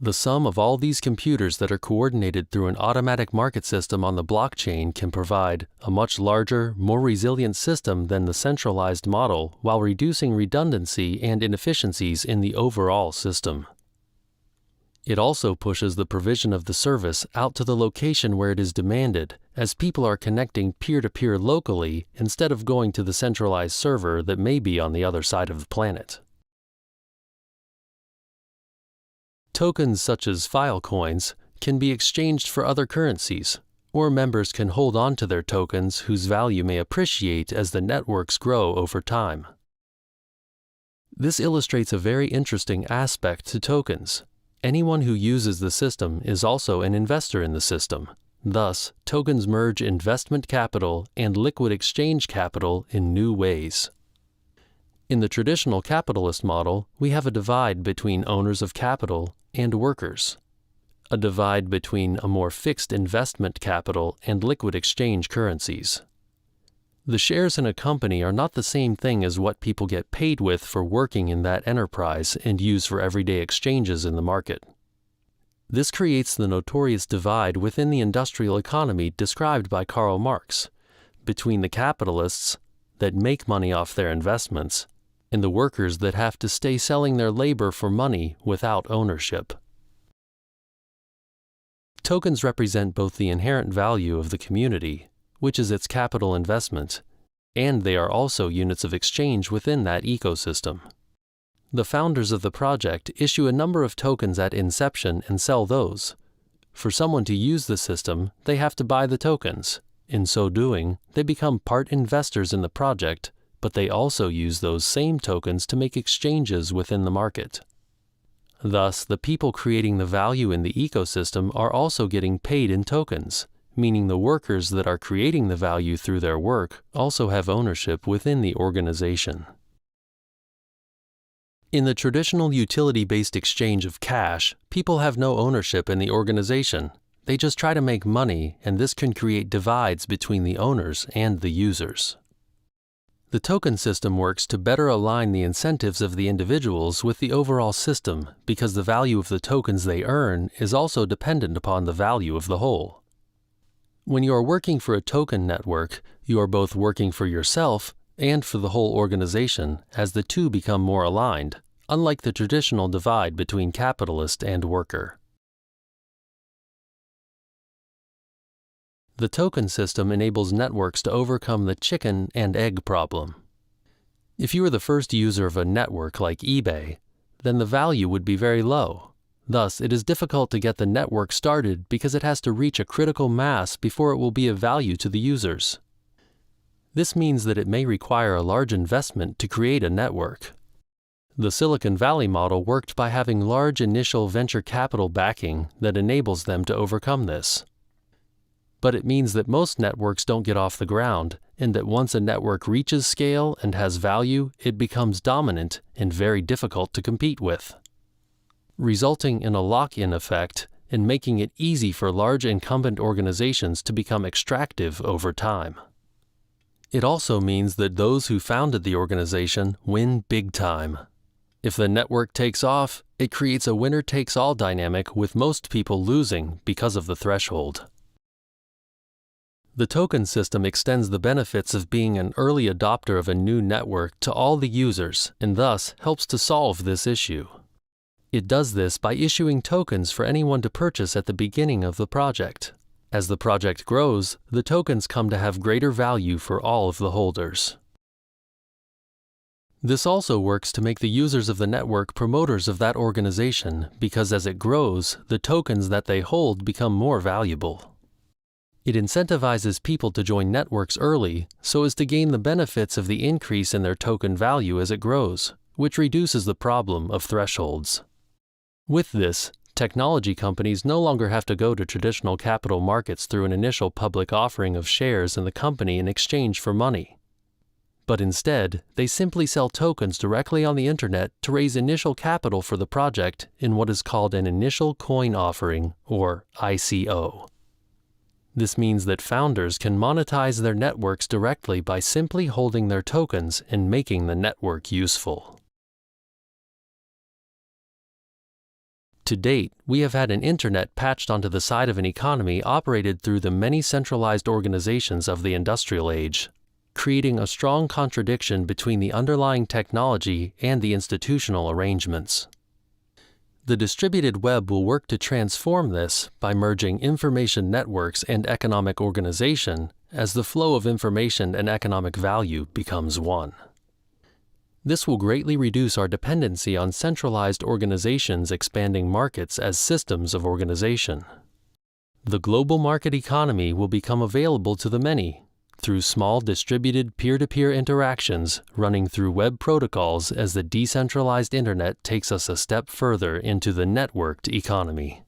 The sum of all these computers that are coordinated through an automatic market system on the blockchain can provide a much larger, more resilient system than the centralized model while reducing redundancy and inefficiencies in the overall system. It also pushes the provision of the service out to the location where it is demanded, as people are connecting peer-to-peer locally instead of going to the centralized server that may be on the other side of the planet. Tokens such as Filecoins can be exchanged for other currencies, or members can hold on to their tokens whose value may appreciate as the networks grow over time. This illustrates a very interesting aspect to tokens. Anyone who uses the system is also an investor in the system. Thus, tokens merge investment capital and liquid exchange capital in new ways. In the traditional capitalist model, we have a divide between owners of capital and workers, a divide between a more fixed investment capital and liquid exchange currencies. The shares in a company are not the same thing as what people get paid with for working in that enterprise and use for everyday exchanges in the market. This creates the notorious divide within the industrial economy described by Karl Marx, between the capitalists that make money off their investments and the workers that have to stay selling their labor for money without ownership. Tokens represent both the inherent value of the community, which is its capital investment, and they are also units of exchange within that ecosystem. The founders of the project issue a number of tokens at inception and sell those. For someone to use the system, they have to buy the tokens. In so doing, they become part investors in the project, but they also use those same tokens to make exchanges within the market. Thus, the people creating the value in the ecosystem are also getting paid in tokens, meaning the workers that are creating the value through their work also have ownership within the organization. In the traditional utility-based exchange of cash, people have no ownership in the organization. They just try to make money, and this can create divides between the owners and the users. The token system works to better align the incentives of the individuals with the overall system because the value of the tokens they earn is also dependent upon the value of the whole. When you are working for a token network, you are both working for yourself and for the whole organization as the two become more aligned, unlike the traditional divide between capitalist and worker. The token system enables networks to overcome the chicken and egg problem. If you are the first user of a network like eBay, then the value would be very low. Thus, it is difficult to get the network started because it has to reach a critical mass before it will be of value to the users. This means that it may require a large investment to create a network. The Silicon Valley model worked by having large initial venture capital backing that enables them to overcome this. But it means that most networks don't get off the ground, and that once a network reaches scale and has value, it becomes dominant and very difficult to compete with, resulting in a lock-in effect and making it easy for large incumbent organizations to become extractive over time. It also means that those who founded the organization win big time. If the network takes off, it creates a winner-takes-all dynamic with most people losing because of the threshold. The token system extends the benefits of being an early adopter of a new network to all the users and thus helps to solve this issue. It does this by issuing tokens for anyone to purchase at the beginning of the project. As the project grows, the tokens come to have greater value for all of the holders. This also works to make the users of the network promoters of that organization because as it grows, the tokens that they hold become more valuable. It incentivizes people to join networks early so as to gain the benefits of the increase in their token value as it grows, which reduces the problem of thresholds. With this, technology companies no longer have to go to traditional capital markets through an initial public offering of shares in the company in exchange for money. But instead, they simply sell tokens directly on the internet to raise initial capital for the project in what is called an initial coin offering, or ICO. This means that founders can monetize their networks directly by simply holding their tokens and making the network useful. To date, we have had an internet patched onto the side of an economy operated through the many centralized organizations of the industrial age, creating a strong contradiction between the underlying technology and the institutional arrangements. The distributed web will work to transform this by merging information networks and economic organization as the flow of information and economic value becomes one. This will greatly reduce our dependency on centralized organizations expanding markets as systems of organization. The global market economy will become available to the many through small distributed peer-to-peer interactions running through web protocols as the decentralized internet takes us a step further into the networked economy.